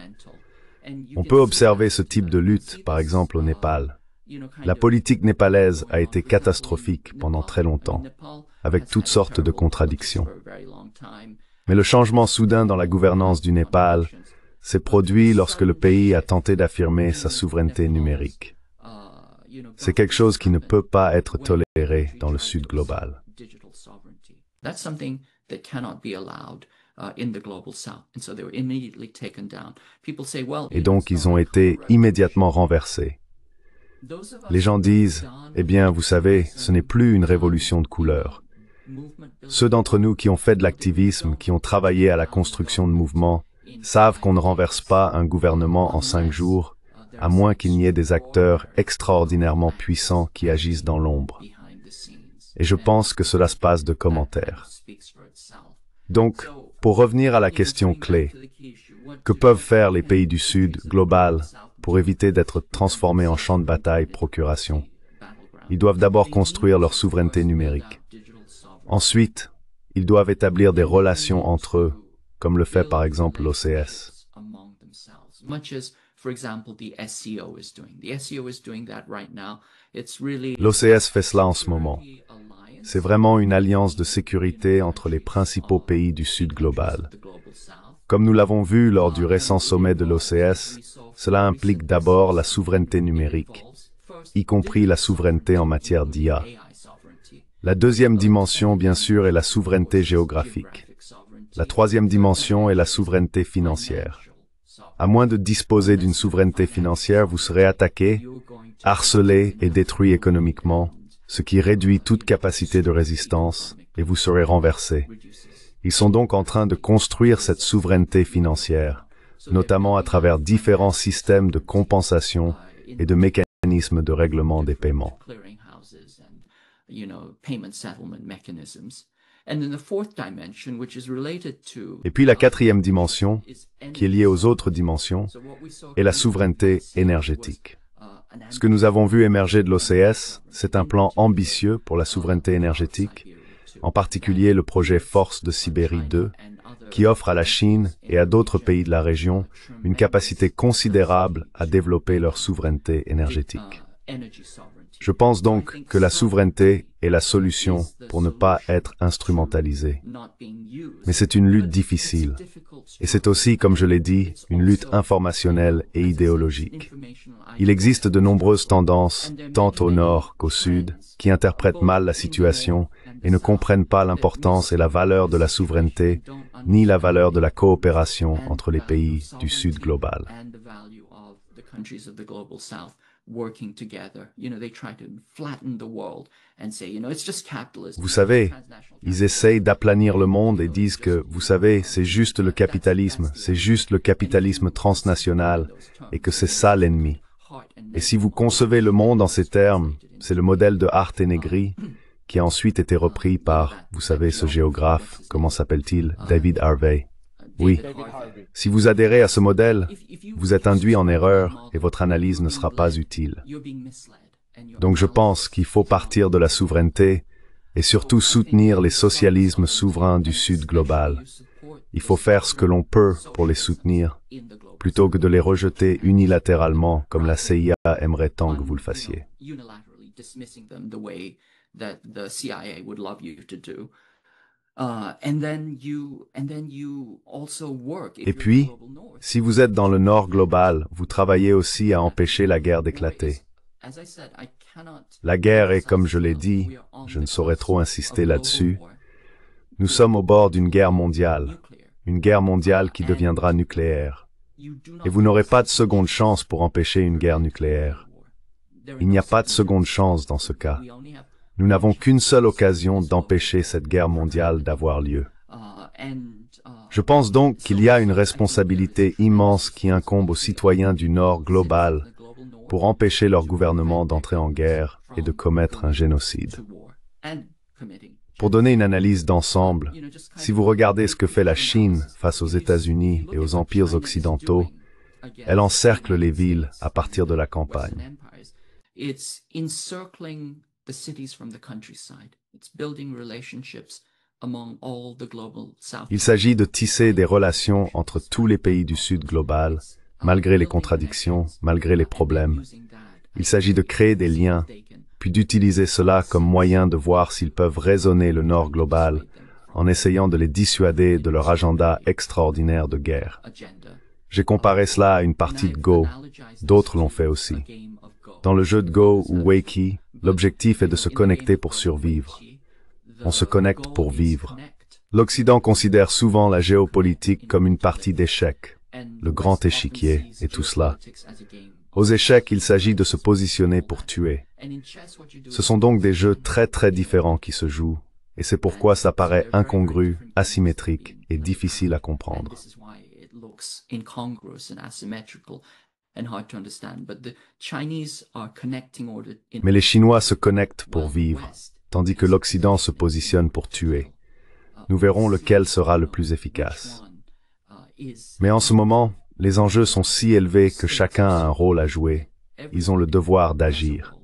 On peut observer ce type de lutte, par exemple, au Népal. La politique népalaise a été catastrophique pendant très longtemps, avec toutes sortes de contradictions. Mais le changement soudain dans la gouvernance du Népal s'est produit lorsque le pays a tenté d'affirmer sa souveraineté numérique. C'est quelque chose qui ne peut pas être toléré dans le Sud global. Et donc, ils ont été immédiatement renversés. Les gens disent, eh bien, vous savez, ce n'est plus une révolution de couleur. Ceux d'entre nous qui ont fait de l'activisme, qui ont travaillé à la construction de mouvements, savent qu'on ne renverse pas un gouvernement en 5 jours, à moins qu'il n'y ait des acteurs extraordinairement puissants qui agissent dans l'ombre. Et je pense que cela se passe de commentaires. Donc, pour revenir à la question clé, que peuvent faire les pays du Sud global pour éviter d'être transformés en champ de bataille procuration? Ils doivent d'abord construire leur souveraineté numérique. Ensuite, ils doivent établir des relations entre eux, comme le fait par exemple l'OCS. L'OCS fait cela en ce moment. C'est vraiment une alliance de sécurité entre les principaux pays du Sud global. Comme nous l'avons vu lors du récent sommet de l'OCS, cela implique d'abord la souveraineté numérique, y compris la souveraineté en matière d'IA. La deuxième dimension, bien sûr, est la souveraineté géographique. La troisième dimension est la souveraineté financière. À moins de disposer d'une souveraineté financière, vous serez attaqué, harcelé et détruit économiquement, ce qui réduit toute capacité de résistance, et vous serez renversé. Ils sont donc en train de construire cette souveraineté financière, notamment à travers différents systèmes de compensation et de mécanismes de règlement des paiements. Et puis la quatrième dimension, qui est liée aux autres dimensions, est la souveraineté énergétique. Ce que nous avons vu émerger de l'OCS, c'est un plan ambitieux pour la souveraineté énergétique, en particulier le projet Force de Sibérie 2, qui offre à la Chine et à d'autres pays de la région une capacité considérable à développer leur souveraineté énergétique. Je pense donc que la souveraineté est la solution pour ne pas être instrumentalisée. Mais c'est une lutte difficile. Et c'est aussi, comme je l'ai dit, une lutte informationnelle et idéologique. Il existe de nombreuses tendances, tant au nord qu'au sud, qui interprètent mal la situation et ne comprennent pas l'importance et la valeur de la souveraineté, ni la valeur de la coopération entre les pays du sud global. Vous savez, ils essayent d'aplanir le monde et disent que, vous savez, c'est juste le capitalisme transnational, et que c'est ça l'ennemi. Et si vous concevez le monde en ces termes, c'est le modèle de Hart et Negri, qui a ensuite été repris par, vous savez, ce géographe, comment s'appelle-t-il, David Harvey. Oui. Si vous adhérez à ce modèle, vous êtes induit en erreur et votre analyse ne sera pas utile. Donc je pense qu'il faut partir de la souveraineté et surtout soutenir les socialismes souverains du Sud global. Il faut faire ce que l'on peut pour les soutenir, plutôt que de les rejeter unilatéralement comme la CIA aimerait tant que vous le fassiez. Et puis, si vous êtes dans le Nord global, vous travaillez aussi à empêcher la guerre d'éclater. La guerre est, comme je l'ai dit, je ne saurais trop insister là-dessus, nous sommes au bord d'une guerre mondiale qui deviendra nucléaire. Et vous n'aurez pas de seconde chance pour empêcher une guerre nucléaire. Il n'y a pas de seconde chance dans ce cas. Nous n'avons qu'une seule occasion d'empêcher cette guerre mondiale d'avoir lieu. Je pense donc qu'il y a une responsabilité immense qui incombe aux citoyens du Nord global pour empêcher leur gouvernement d'entrer en guerre et de commettre un génocide. Pour donner une analyse d'ensemble, si vous regardez ce que fait la Chine face aux États-Unis et aux empires occidentaux, elle encercle les villes à partir de la campagne. Il s'agit de tisser des relations entre tous les pays du Sud global, malgré les contradictions, malgré les problèmes. Il s'agit de créer des liens, puis d'utiliser cela comme moyen de voir s'ils peuvent raisonner le Nord global, en essayant de les dissuader de leur agenda extraordinaire de guerre. J'ai comparé cela à une partie de Go, d'autres l'ont fait aussi. Dans le jeu de Go ou Weiqi, l'objectif est de se connecter pour survivre. On se connecte pour vivre. L'Occident considère souvent la géopolitique comme une partie d'échecs, le grand échiquier et tout cela. Aux échecs, il s'agit de se positionner pour tuer. Ce sont donc des jeux très différents qui se jouent, et c'est pourquoi ça paraît incongru, asymétrique et difficile à comprendre. Mais les Chinois se connectent pour vivre, tandis que l'Occident se positionne pour tuer. Nous verrons lequel sera le plus efficace. Mais en ce moment, les enjeux sont si élevés que chacun a un rôle à jouer. Ils ont le devoir d'agir.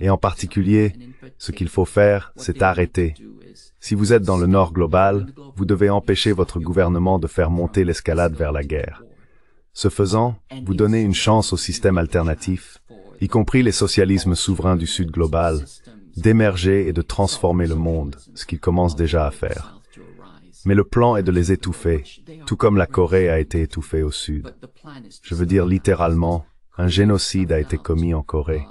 Et en particulier, ce qu'il faut faire, c'est arrêter. Si vous êtes dans le Nord global, vous devez empêcher votre gouvernement de faire monter l'escalade vers la guerre. Ce faisant, vous donnez une chance au système alternatif, y compris les socialismes souverains du Sud global, d'émerger et de transformer le monde, ce qu'ils commencent déjà à faire. Mais le plan est de les étouffer, tout comme la Corée a été étouffée au Sud. Je veux dire littéralement, un génocide a été commis en Corée,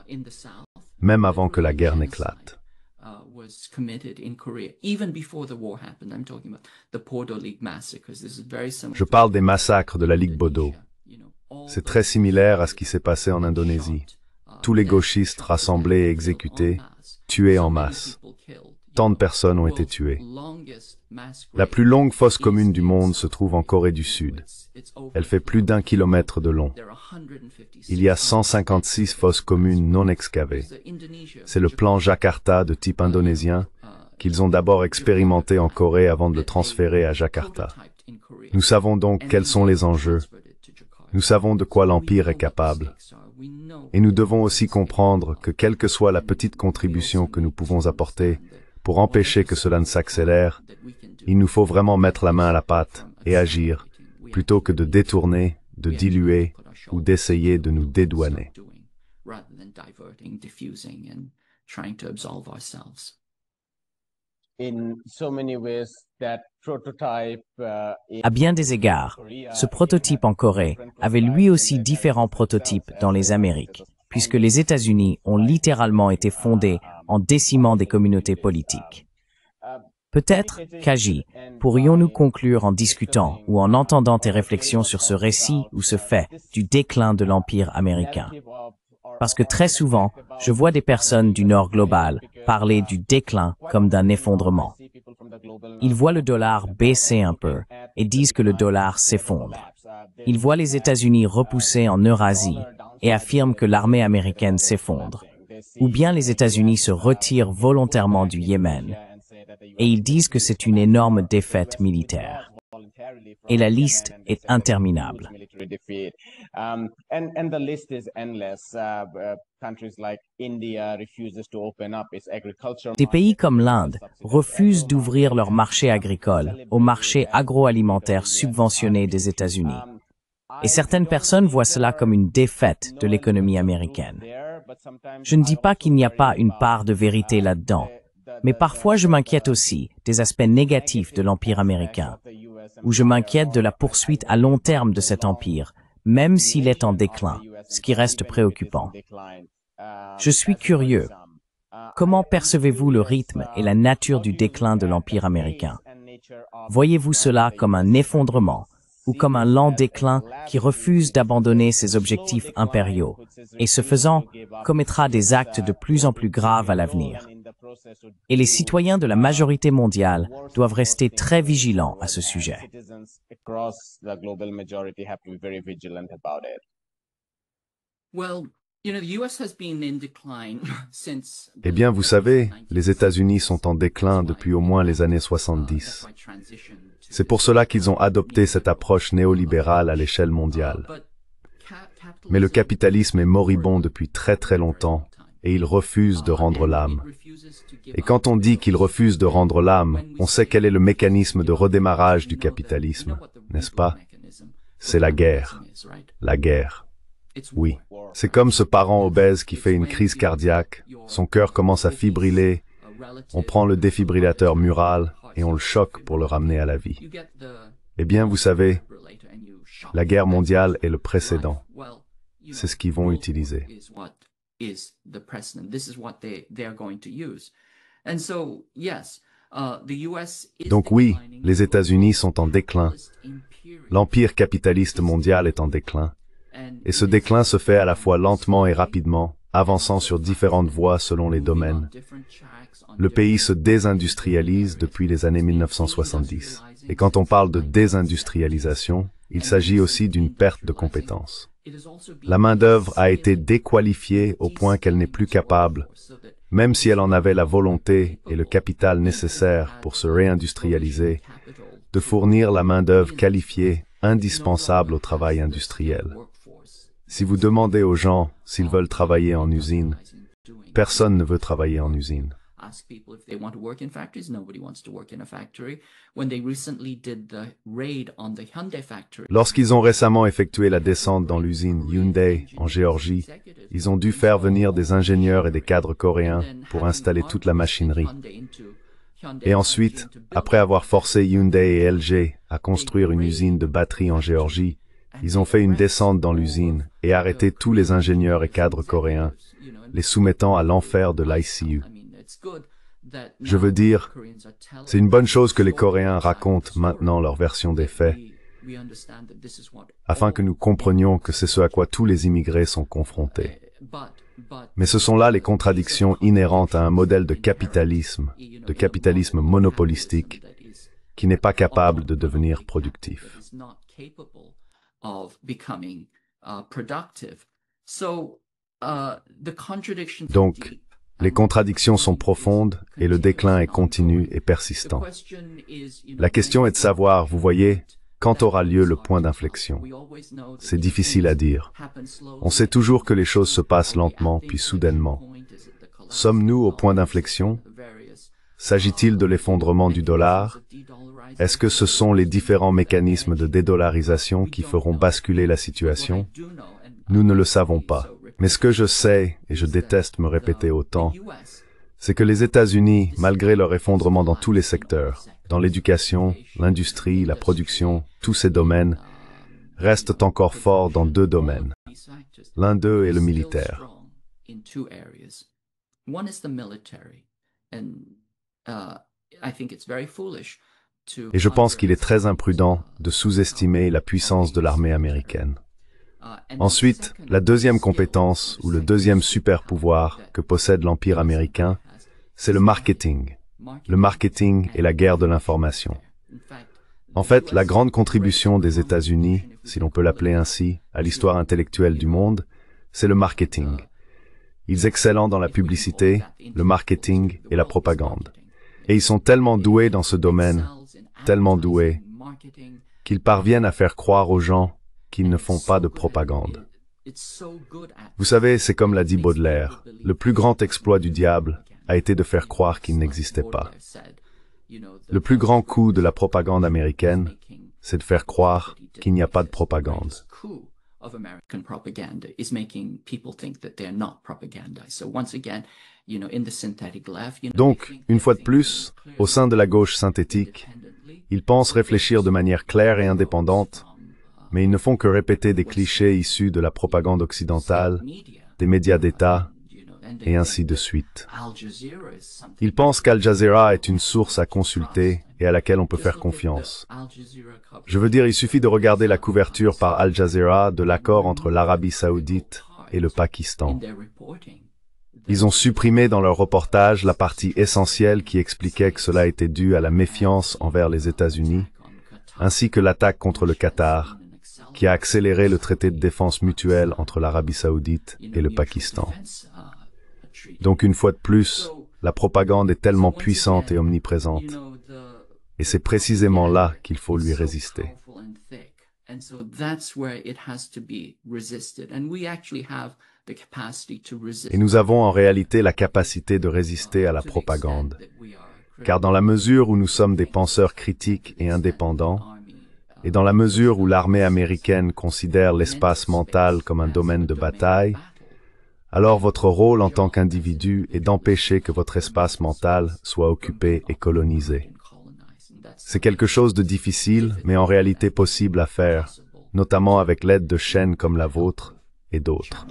même avant que la guerre n'éclate. Je parle des massacres de la Ligue Bodo. C'est très similaire à ce qui s'est passé en Indonésie. Tous les gauchistes rassemblés et exécutés, tués en masse. Tant de personnes ont été tuées. La plus longue fosse commune du monde se trouve en Corée du Sud. Elle fait plus d'1 kilomètre de long. Il y a 156 fosses communes non excavées. C'est le plan Jakarta de type indonésien qu'ils ont d'abord expérimenté en Corée avant de le transférer à Jakarta. Nous savons donc quels sont les enjeux. Nous savons de quoi l'Empire est capable. Et nous devons aussi comprendre que quelle que soit la petite contribution que nous pouvons apporter pour empêcher que cela ne s'accélère, il nous faut vraiment mettre la main à la pâte et agir, plutôt que de détourner, de diluer ou d'essayer de nous dédouaner. À bien des égards, ce prototype en Corée avait lui aussi différents prototypes dans les Amériques, puisque les États-Unis ont littéralement été fondés en décimant des communautés politiques. Peut-être, Kaji, pourrions-nous conclure en discutant ou en entendant tes réflexions sur ce récit ou ce fait du déclin de l'Empire américain. Parce que très souvent, je vois des personnes du Nord global parler du déclin comme d'un effondrement. Ils voient le dollar baisser un peu et disent que le dollar s'effondre. Ils voient les États-Unis repousser en Eurasie et affirment que l'armée américaine s'effondre. Ou bien les États-Unis se retirent volontairement du Yémen. Et ils disent que c'est une énorme défaite militaire. Et la liste est interminable. Des pays comme l'Inde refusent d'ouvrir leur marché agricole au marché agroalimentaire subventionné des États-Unis. Et certaines personnes voient cela comme une défaite de l'économie américaine. Je ne dis pas qu'il n'y a pas une part de vérité là-dedans, mais parfois je m'inquiète aussi des aspects négatifs de l'Empire américain, où je m'inquiète de la poursuite à long terme de cet empire, même s'il est en déclin, ce qui reste préoccupant. Je suis curieux. Comment percevez-vous le rythme et la nature du déclin de l'Empire américain? Voyez-vous cela comme un effondrement ou comme un lent déclin qui refuse d'abandonner ses objectifs impériaux et, ce faisant, commettra des actes de plus en plus graves à l'avenir? Et les citoyens de la majorité mondiale doivent rester très vigilants à ce sujet. Eh bien, vous savez, les États-Unis sont en déclin depuis au moins les années 70. C'est pour cela qu'ils ont adopté cette approche néolibérale à l'échelle mondiale. Mais le capitalisme est moribond depuis très très longtemps et il refuse de rendre l'âme. Et quand on dit qu'il refuse de rendre l'âme, on sait quel est le mécanisme de redémarrage du capitalisme, n'est-ce pas? C'est la guerre. La guerre. Oui. C'est comme ce parent obèse qui fait une crise cardiaque, son cœur commence à fibriller, on prend le défibrillateur mural et on le choque pour le ramener à la vie. Eh bien, vous savez, la guerre mondiale est le précédent. C'est ce qu'ils vont utiliser. Donc oui, les États-Unis sont en déclin. L'empire capitaliste mondial est en déclin. Et ce déclin se fait à la fois lentement et rapidement, avançant sur différentes voies selon les domaines. Le pays se désindustrialise depuis les années 1970. Et quand on parle de désindustrialisation, il s'agit aussi d'une perte de compétences. La main-d'œuvre a été déqualifiée au point qu'elle n'est plus capable, même si elle en avait la volonté et le capital nécessaire pour se réindustrialiser, de fournir la main-d'œuvre qualifiée indispensable au travail industriel. Si vous demandez aux gens s'ils veulent travailler en usine, personne ne veut travailler en usine. Lorsqu'ils ont récemment effectué la descente dans l'usine Hyundai en Géorgie, ils ont dû faire venir des ingénieurs et des cadres coréens pour installer toute la machinerie. Et ensuite, après avoir forcé Hyundai et LG à construire une usine de batteries en Géorgie, ils ont fait une descente dans l'usine et arrêté tous les ingénieurs et cadres coréens, les soumettant à l'enfer de l'ICU. Je veux dire, c'est une bonne chose que les Coréens racontent maintenant leur version des faits, afin que nous comprenions que c'est ce à quoi tous les immigrés sont confrontés. Mais ce sont là les contradictions inhérentes à un modèle de capitalisme monopolistique, qui n'est pas capable de devenir productif. Donc, les contradictions sont profondes et le déclin est continu et persistant. La question est de savoir, vous voyez, quand aura lieu le point d'inflexion. C'est difficile à dire. On sait toujours que les choses se passent lentement puis soudainement. Sommes-nous au point d'inflexion? S'agit-il de l'effondrement du dollar? Est-ce que ce sont les différents mécanismes de dédollarisation qui feront basculer la situation? Nous ne le savons pas. Mais ce que je sais, et je déteste me répéter autant, c'est que les États-Unis, malgré leur effondrement dans tous les secteurs, dans l'éducation, l'industrie, la production, tous ces domaines, restent encore forts dans deux domaines. L'un d'eux est le militaire. Et je pense qu'il est très imprudent de sous-estimer la puissance de l'armée américaine. Ensuite, la deuxième compétence ou le deuxième super-pouvoir que possède l'Empire américain, c'est le marketing. Le marketing et la guerre de l'information. En fait, la grande contribution des États-Unis, si l'on peut l'appeler ainsi, à l'histoire intellectuelle du monde, c'est le marketing. Ils excellent dans la publicité, le marketing et la propagande. Et ils sont tellement doués dans ce domaine, tellement doués, qu'ils parviennent à faire croire aux gens qu'ils ne font pas de propagande. Vous savez, c'est comme l'a dit Baudelaire, le plus grand exploit du diable a été de faire croire qu'il n'existait pas. Le plus grand coup de la propagande américaine, c'est de faire croire qu'il n'y a pas de propagande. Donc, une fois de plus, au sein de la gauche synthétique, ils pensent réfléchir de manière claire et indépendante, mais ils ne font que répéter des clichés issus de la propagande occidentale, des médias d'État, et ainsi de suite. Ils pensent qu'Al Jazeera est une source à consulter et à laquelle on peut faire confiance. Je veux dire, il suffit de regarder la couverture par Al Jazeera de l'accord entre l'Arabie Saoudite et le Pakistan. Ils ont supprimé dans leur reportage la partie essentielle qui expliquait que cela était dû à la méfiance envers les États-Unis, ainsi que l'attaque contre le Qatar, qui a accéléré le traité de défense mutuelle entre l'Arabie Saoudite et le Pakistan. Donc une fois de plus, la propagande est tellement puissante et omniprésente. Et c'est précisément là qu'il faut lui résister. Et nous avons en réalité la capacité de résister à la propagande. Car dans la mesure où nous sommes des penseurs critiques et indépendants, et dans la mesure où l'armée américaine considère l'espace mental comme un domaine de bataille, alors votre rôle en tant qu'individu est d'empêcher que votre espace mental soit occupé et colonisé. C'est quelque chose de difficile, mais en réalité possible à faire, notamment avec l'aide de chaînes comme la vôtre et d'autres.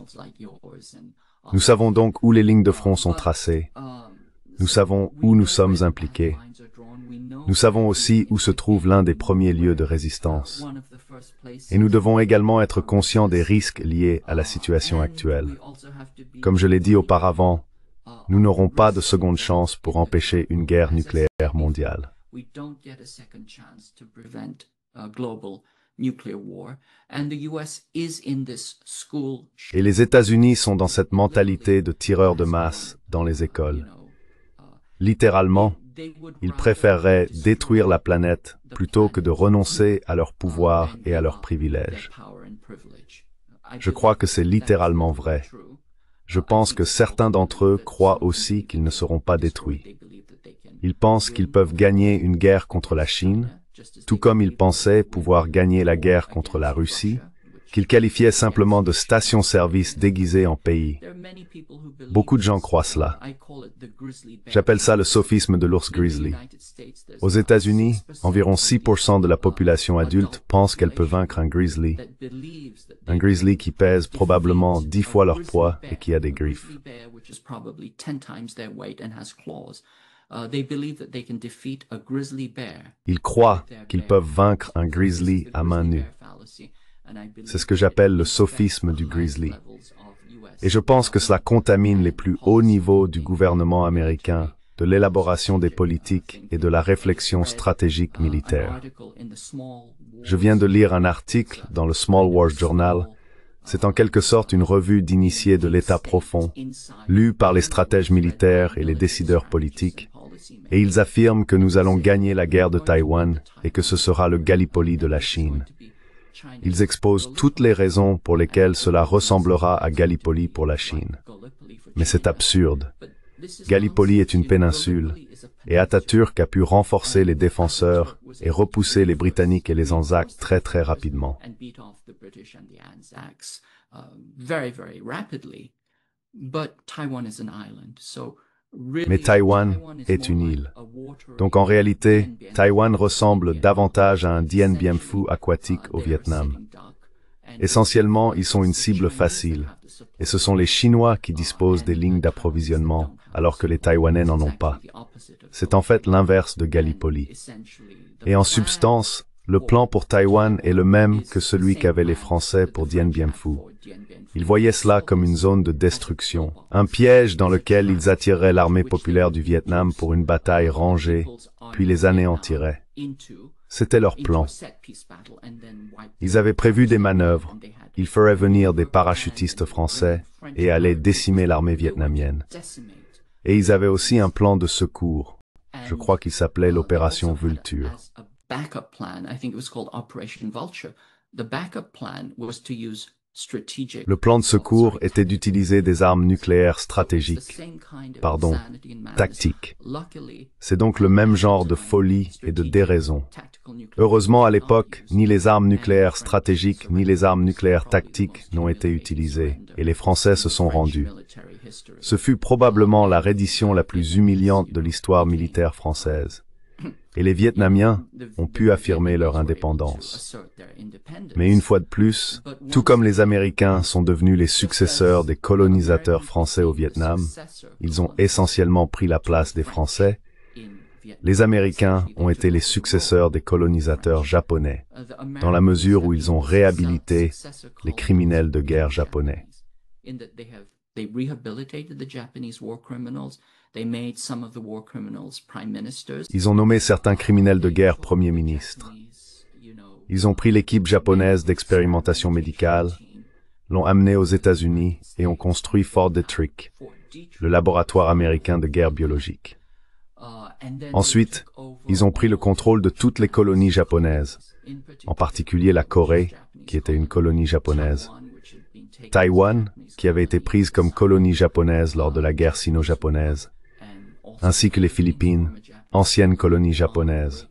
Nous savons donc où les lignes de front sont tracées. Nous savons où nous sommes impliqués. Nous savons aussi où se trouve l'un des premiers lieux de résistance. Et nous devons également être conscients des risques liés à la situation actuelle. Comme je l'ai dit auparavant, nous n'aurons pas de seconde chance pour empêcher une guerre nucléaire mondiale. Et les États-Unis sont dans cette mentalité de tireurs de masse dans les écoles. Littéralement, ils préféreraient détruire la planète plutôt que de renoncer à leur pouvoir et à leurs privilèges. Je crois que c'est littéralement vrai. Je pense que certains d'entre eux croient aussi qu'ils ne seront pas détruits. Ils pensent qu'ils peuvent gagner une guerre contre la Chine, tout comme ils pensaient pouvoir gagner la guerre contre la Russie, qu'ils qualifiaient simplement de station-service déguisée en pays. Beaucoup de gens croient cela. J'appelle ça le sophisme de l'ours grizzly. Aux États-Unis, environ 6% de la population adulte pense qu'elle peut vaincre un grizzly qui pèse probablement 10 fois leur poids et qui a des griffes. Ils croient qu'ils peuvent vaincre un grizzly à main nue. C'est ce que j'appelle le sophisme du grizzly. Et je pense que cela contamine les plus hauts niveaux du gouvernement américain, de l'élaboration des politiques et de la réflexion stratégique militaire. Je viens de lire un article dans le Small Wars Journal. C'est en quelque sorte une revue d'initiés de l'État profond, lue par les stratèges militaires et les décideurs politiques, et ils affirment que nous allons gagner la guerre de Taïwan et que ce sera le Gallipoli de la Chine. Ils exposent toutes les raisons pour lesquelles cela ressemblera à Gallipoli pour la Chine. Mais c'est absurde. Gallipoli est une péninsule, et Atatürk a pu renforcer les défenseurs et repousser les Britanniques et les Anzacs très très rapidement. Mais Taïwan est une île. Donc en réalité, Taïwan ressemble davantage à un Dien Bien Phu aquatique au Vietnam. Essentiellement, ils sont une cible facile, et ce sont les Chinois qui disposent des lignes d'approvisionnement, alors que les Taïwanais n'en ont pas. C'est en fait l'inverse de Gallipoli. Et en substance, le plan pour Taïwan est le même que celui qu'avaient les Français pour Dien Bien Phu. Ils voyaient cela comme une zone de destruction, un piège dans lequel ils attireraient l'armée populaire du Vietnam pour une bataille rangée, puis les anéantiraient. C'était leur plan. Ils avaient prévu des manœuvres. Ils feraient venir des parachutistes français et allaient décimer l'armée vietnamienne. Et ils avaient aussi un plan de secours. Je crois qu'il s'appelait l'opération Vulture. backup plan. I think it was called Operation Vulture. The backup plan was to use strategic. Le plan de secours était d'utiliser des armes nucléaires stratégiques, tactiques. C'est donc le même genre de folie et de déraison. Heureusement, à l'époque, ni les armes nucléaires stratégiques ni les armes nucléaires tactiques n'ont été utilisées, et les Français se sont rendus. Ce fut probablement la reddition la plus humiliante de l'histoire militaire française. Et les Vietnamiens ont pu affirmer leur indépendance. Mais une fois de plus, tout comme les Américains sont devenus les successeurs des colonisateurs français au Vietnam, ils ont essentiellement pris la place des Français. Les Américains ont été les successeurs des colonisateurs japonais, dans la mesure où ils ont réhabilité les criminels de guerre japonais. They rehabilitated the Japanese war criminals. They made some of the war criminals prime ministers. Ils ont nommé certains criminels de guerre premiers ministres. Ils ont pris l'équipe japonaise d'expérimentation médicale, l'ont amenée aux États-Unis et ont construit Fort Detrick, le laboratoire américain de guerre biologique. Ensuite, ils ont pris le contrôle de toutes les colonies japonaises, en particulier la Corée, qui était une colonie japonaise, Taïwan, qui avait été prise comme colonie japonaise lors de la guerre sino-japonaise, ainsi que les Philippines, ancienne colonie japonaise,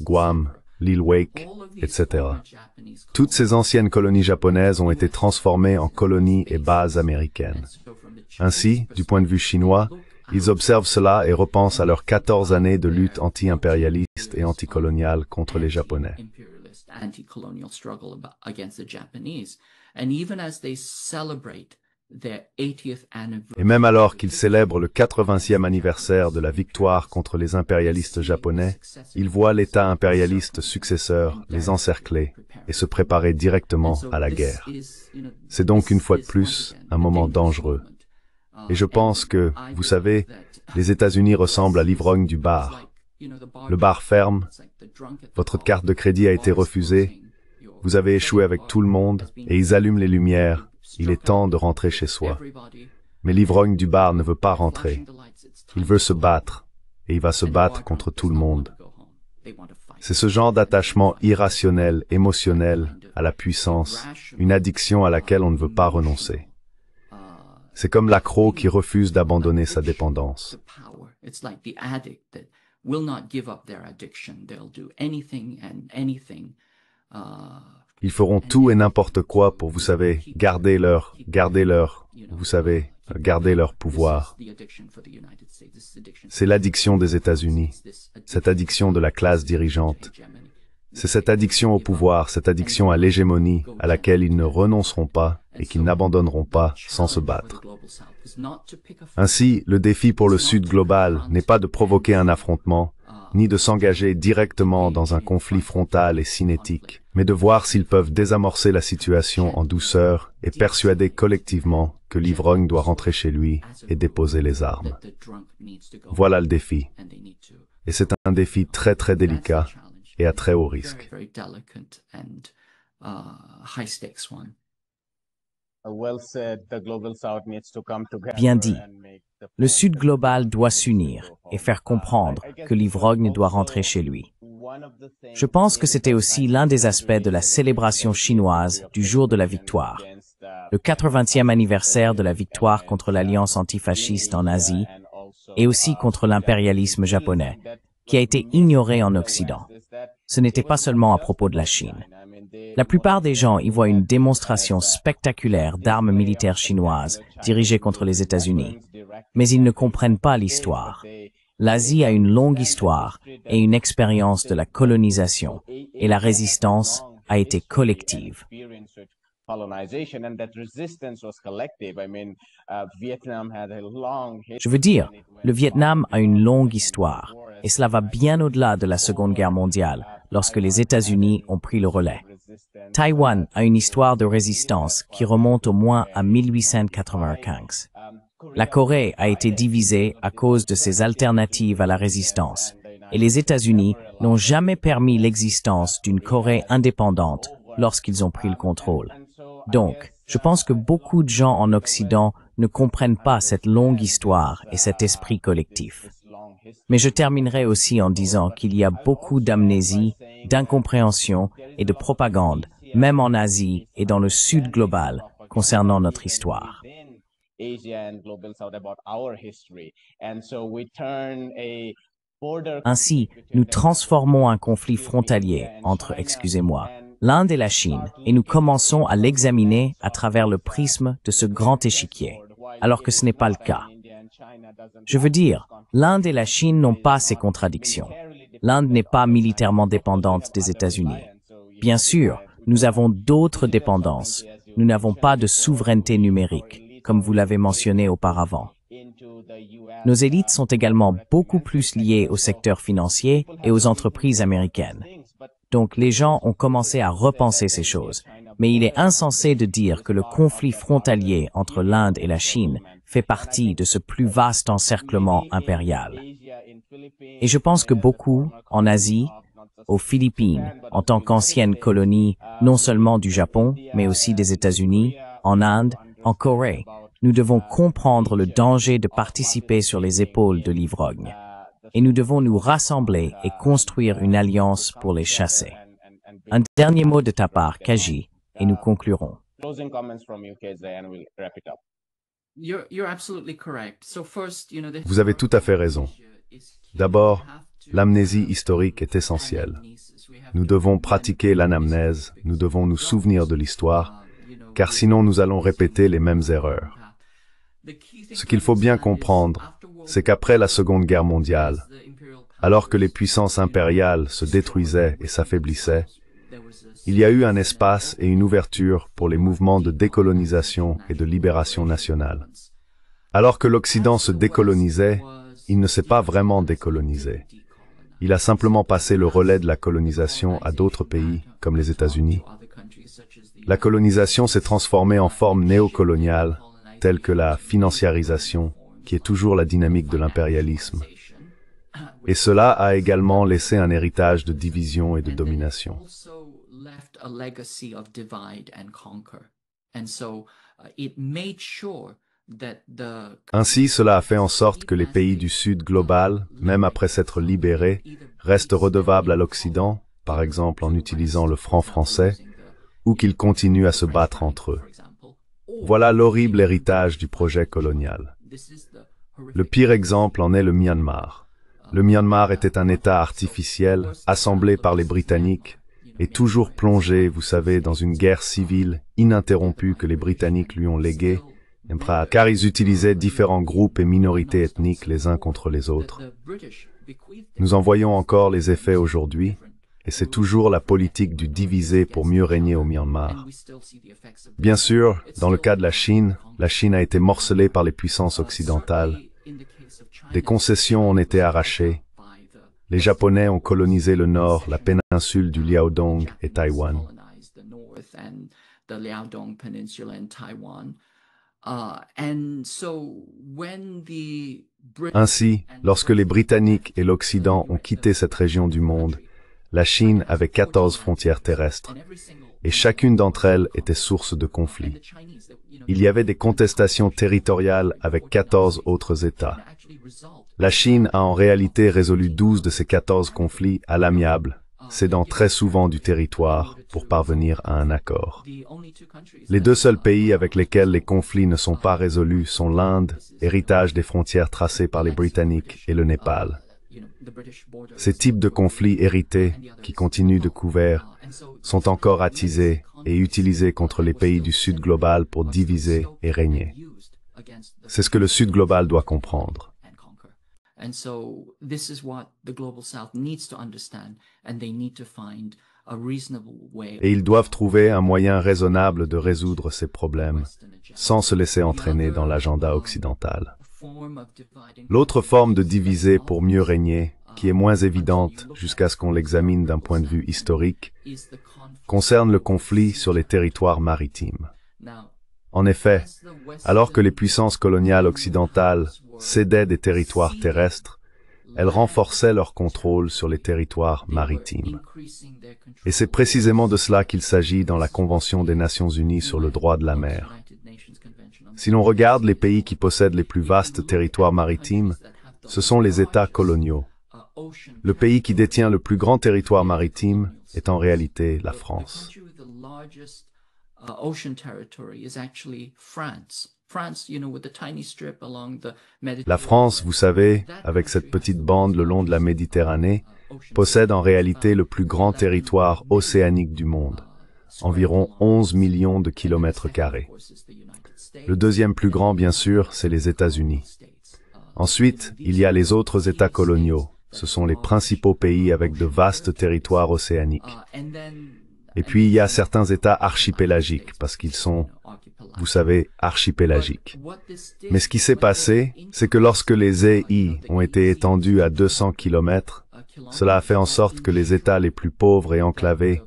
Guam, l'île Wake, etc. Toutes ces anciennes colonies japonaises ont été transformées en colonies et bases américaines. Ainsi, du point de vue chinois, ils observent cela et repensent à leurs 14 années de lutte anti-impérialiste et anticoloniale contre les Japonais. Et même alors qu'ils célèbrent le 80e anniversaire de la victoire contre les impérialistes japonais, ils voient l'État impérialiste successeur les encercler et se préparer directement à la guerre. C'est donc une fois de plus un moment dangereux. Et je pense que, vous savez, les États-Unis ressemblent à l'ivrogne du bar. Le bar ferme, votre carte de crédit a été refusée, vous avez échoué avec tout le monde, et ils allument les lumières. Il est temps de rentrer chez soi. Mais l'ivrogne du bar ne veut pas rentrer. Il veut se battre, et il va se battre contre tout le monde. C'est ce genre d'attachement irrationnel, émotionnel, à la puissance, une addiction à laquelle on ne veut pas renoncer. C'est comme l'accro qui refuse d'abandonner sa dépendance. Ils feront tout et n'importe quoi pour, vous savez, garder leur pouvoir. C'est l'addiction des États-Unis, cette addiction de la classe dirigeante. C'est cette addiction au pouvoir, cette addiction à l'hégémonie à laquelle ils ne renonceront pas et qu'ils n'abandonneront pas sans se battre. Ainsi, le défi pour le Sud global n'est pas de provoquer un affrontement, ni de s'engager directement dans un conflit frontal et cinétique, mais de voir s'ils peuvent désamorcer la situation en douceur et persuader collectivement que l'ivrogne doit rentrer chez lui et déposer les armes. Voilà le défi. Et c'est un défi très très délicat et à très haut risque. Bien dit. Le Sud global doit s'unir et faire comprendre que l'ivrogne doit rentrer chez lui. Je pense que c'était aussi l'un des aspects de la célébration chinoise du jour de la victoire, le 80e anniversaire de la victoire contre l'alliance antifasciste en Asie et aussi contre l'impérialisme japonais, qui a été ignoré en Occident. Ce n'était pas seulement à propos de la Chine. La plupart des gens y voient une démonstration spectaculaire d'armes militaires chinoises dirigées contre les États-Unis. Mais ils ne comprennent pas l'histoire. L'Asie a une longue histoire et une expérience de la colonisation, et la résistance a été collective. Je veux dire, le Vietnam a une longue histoire, et cela va bien au-delà de la Seconde Guerre mondiale, lorsque les États-Unis ont pris le relais. Taïwan a une histoire de résistance qui remonte au moins à 1895. La Corée a été divisée à cause de ses alternatives à la résistance, et les États-Unis n'ont jamais permis l'existence d'une Corée indépendante lorsqu'ils ont pris le contrôle. Donc, je pense que beaucoup de gens en Occident ne comprennent pas cette longue histoire et cet esprit collectif. Mais je terminerai aussi en disant qu'il y a beaucoup d'amnésie d'incompréhension et de propagande, même en Asie et dans le Sud global, concernant notre histoire. Ainsi, nous transformons un conflit frontalier entre, excusez-moi, l'Inde et la Chine, et nous commençons à l'examiner à travers le prisme de ce grand échiquier, alors que ce n'est pas le cas. Je veux dire, l'Inde et la Chine n'ont pas ces contradictions. L'Inde n'est pas militairement dépendante des États-Unis. Bien sûr, nous avons d'autres dépendances. Nous n'avons pas de souveraineté numérique, comme vous l'avez mentionné auparavant. Nos élites sont également beaucoup plus liées au secteur financier et aux entreprises américaines. Donc les gens ont commencé à repenser ces choses, mais il est insensé de dire que le conflit frontalier entre l'Inde et la Chine fait partie de ce plus vaste encerclement impérial. Et je pense que beaucoup, en Asie, aux Philippines, en tant qu'ancienne colonie non seulement du Japon, mais aussi des États-Unis, en Inde, en Corée, nous devons comprendre le danger de participer sur les épaules de l'ivrogne. Et nous devons nous rassembler et construire une alliance pour les chasser. Un dernier mot de ta part, Kaji, et nous conclurons. Vous avez tout à fait raison. D'abord, l'amnésie historique est essentielle. Nous devons pratiquer l'anamnèse, nous devons nous souvenir de l'histoire, car sinon nous allons répéter les mêmes erreurs. Ce qu'il faut bien comprendre, c'est qu'après la Seconde Guerre mondiale, alors que les puissances impériales se détruisaient et s'affaiblissaient, il y a eu un espace et une ouverture pour les mouvements de décolonisation et de libération nationale. Alors que l'Occident se décolonisait, il ne s'est pas vraiment décolonisé. Il a simplement passé le relais de la colonisation à d'autres pays, comme les États-Unis. La colonisation s'est transformée en forme néocoloniale, telle que la financiarisation, qui est toujours la dynamique de l'impérialisme. Et cela a également laissé un héritage de division et de domination. Ainsi, cela a fait en sorte que les pays du Sud global, même après s'être libérés, restent redevables à l'Occident, par exemple en utilisant le franc français, ou qu'ils continuent à se battre entre eux. Voilà l'horrible héritage du projet colonial. Le pire exemple en est le Myanmar. Le Myanmar était un État artificiel, assemblé par les Britanniques, et toujours plongé, vous savez, dans une guerre civile ininterrompue que les Britanniques lui ont léguée, car ils utilisaient différents groupes et minorités ethniques les uns contre les autres. Nous en voyons encore les effets aujourd'hui, et c'est toujours la politique du diviser pour mieux régner au Myanmar. Bien sûr, dans le cas de la Chine a été morcelée par les puissances occidentales. Des concessions ont été arrachées. Les Japonais ont colonisé le nord, la péninsule du Liaodong et Taïwan. Ainsi, lorsque les Britanniques et l'Occident ont quitté cette région du monde, la Chine avait 14 frontières terrestres, et chacune d'entre elles était source de conflits. Il y avait des contestations territoriales avec 14 autres États. La Chine a en réalité résolu 12 de ces 14 conflits à l'amiable, cédant très souvent du territoire pour parvenir à un accord. Les deux seuls pays avec lesquels les conflits ne sont pas résolus sont l'Inde, héritage des frontières tracées par les Britanniques, et le Népal. Ces types de conflits hérités, qui continuent de couvert, sont encore attisés et utilisés contre les pays du Sud global pour diviser et régner. C'est ce que le Sud global doit comprendre. Et ils doivent trouver un moyen raisonnable de résoudre ces problèmes, sans se laisser entraîner dans l'agenda occidental. L'autre forme de diviser pour mieux régner, qui est moins évidente jusqu'à ce qu'on l'examine d'un point de vue historique, concerne le conflit sur les territoires maritimes. En effet, alors que les puissances coloniales occidentales cédaient des territoires terrestres, elles renforçaient leur contrôle sur les territoires maritimes. Et c'est précisément de cela qu'il s'agit dans la Convention des Nations Unies sur le droit de la mer. Si l'on regarde les pays qui possèdent les plus vastes territoires maritimes, ce sont les États coloniaux. Le pays qui détient le plus grand territoire maritime est en réalité la France. La France, vous savez, avec cette petite bande le long de la Méditerranée, possède en réalité le plus grand territoire océanique du monde, environ 11 millions de kilomètres carrés. Le deuxième plus grand, bien sûr, c'est les États-Unis. Ensuite, il y a les autres États coloniaux. Ce sont les principaux pays avec de vastes territoires océaniques. Et puis, il y a certains États archipélagiques, parce qu'ils sont, vous savez, archipélagiques. Mais ce qui s'est passé, c'est que lorsque les EI ont été étendus à 200 kilomètres, cela a fait en sorte que les États les plus pauvres et enclavés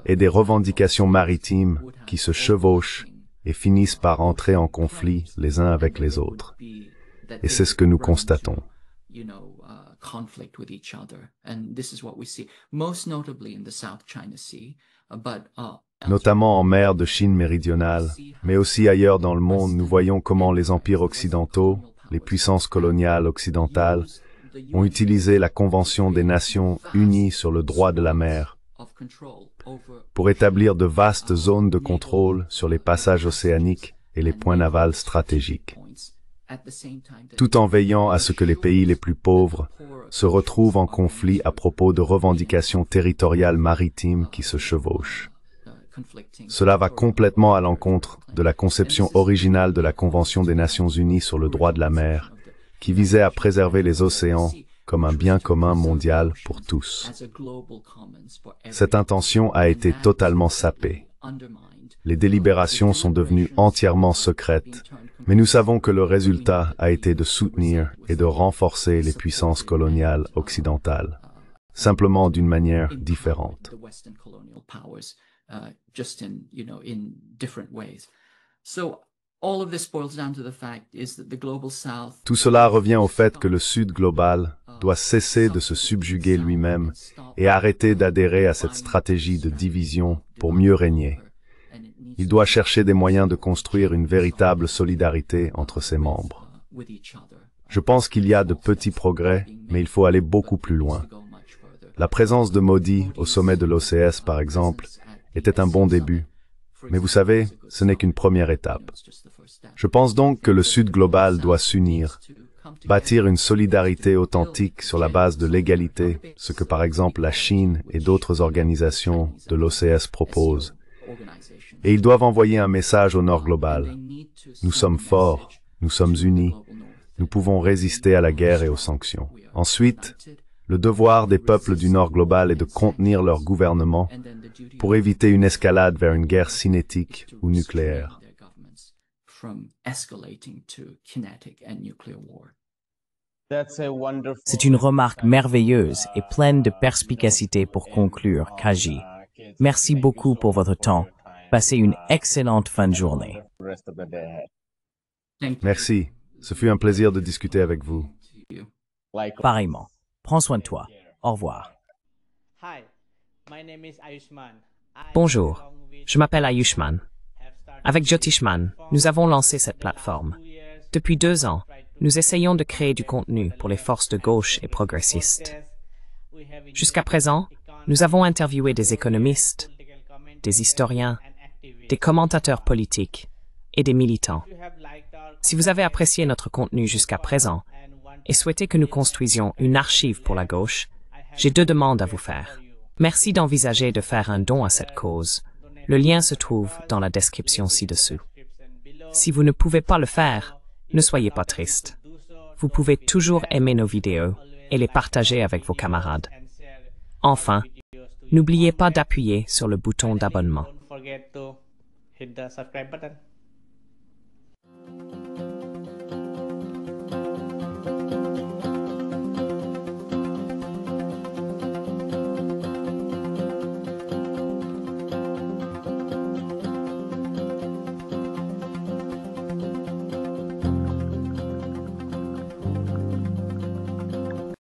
aient des revendications maritimes qui se chevauchent et finissent par entrer en conflit les uns avec les autres. Et c'est ce que nous constatons. Notamment en mer de Chine méridionale, mais aussi ailleurs dans le monde, nous voyons comment les empires occidentaux, les puissances coloniales occidentales, ont utilisé la Convention des Nations Unies sur le droit de la mer pour établir de vastes zones de contrôle sur les passages océaniques et les points navals stratégiques, tout en veillant à ce que les pays les plus pauvres se retrouvent en conflit à propos de revendications territoriales maritimes qui se chevauchent. Cela va complètement à l'encontre de la conception originale de la Convention des Nations Unies sur le droit de la mer, qui visait à préserver les océans comme un bien commun mondial pour tous. Cette intention a été totalement sapée. Les délibérations sont devenues entièrement secrètes, mais nous savons que le résultat a été de soutenir et de renforcer les puissances coloniales occidentales, simplement d'une manière différente. Tout cela revient au fait que le Sud global doit cesser de se subjuguer lui-même et arrêter d'adhérer à cette stratégie de division pour mieux régner. Il doit chercher des moyens de construire une véritable solidarité entre ses membres. Je pense qu'il y a de petits progrès, mais il faut aller beaucoup plus loin. La présence de Modi au sommet de l'OCS, par exemple, était un bon début. Mais vous savez, ce n'est qu'une première étape. Je pense donc que le Sud global doit s'unir, bâtir une solidarité authentique sur la base de l'égalité, ce que par exemple la Chine et d'autres organisations de l'OCS proposent. Et ils doivent envoyer un message au Nord global. Nous sommes forts, nous sommes unis, nous pouvons résister à la guerre et aux sanctions. Ensuite, le devoir des peuples du Nord global est de contenir leur gouvernement pour éviter une escalade vers une guerre cinétique ou nucléaire. C'est une remarque merveilleuse et pleine de perspicacité pour conclure, Kaji. Merci beaucoup pour votre temps. Passez une excellente fin de journée. Merci. Ce fut un plaisir de discuter avec vous. Pareillement. Prends soin de toi. Au revoir. Bonjour, je m'appelle Ayushman. Avec Jyotishman, nous avons lancé cette plateforme. Depuis 2 ans, nous essayons de créer du contenu pour les forces de gauche et progressistes. Jusqu'à présent, nous avons interviewé des économistes, des historiens, des commentateurs politiques et des militants. Si vous avez apprécié notre contenu jusqu'à présent et souhaitez que nous construisions une archive pour la gauche, j'ai 2 demandes à vous faire. Merci d'envisager de faire un don à cette cause. Le lien se trouve dans la description ci-dessous. Si vous ne pouvez pas le faire, ne soyez pas triste. Vous pouvez toujours aimer nos vidéos et les partager avec vos camarades. Enfin, n'oubliez pas d'appuyer sur le bouton d'abonnement. Hit the subscribe button.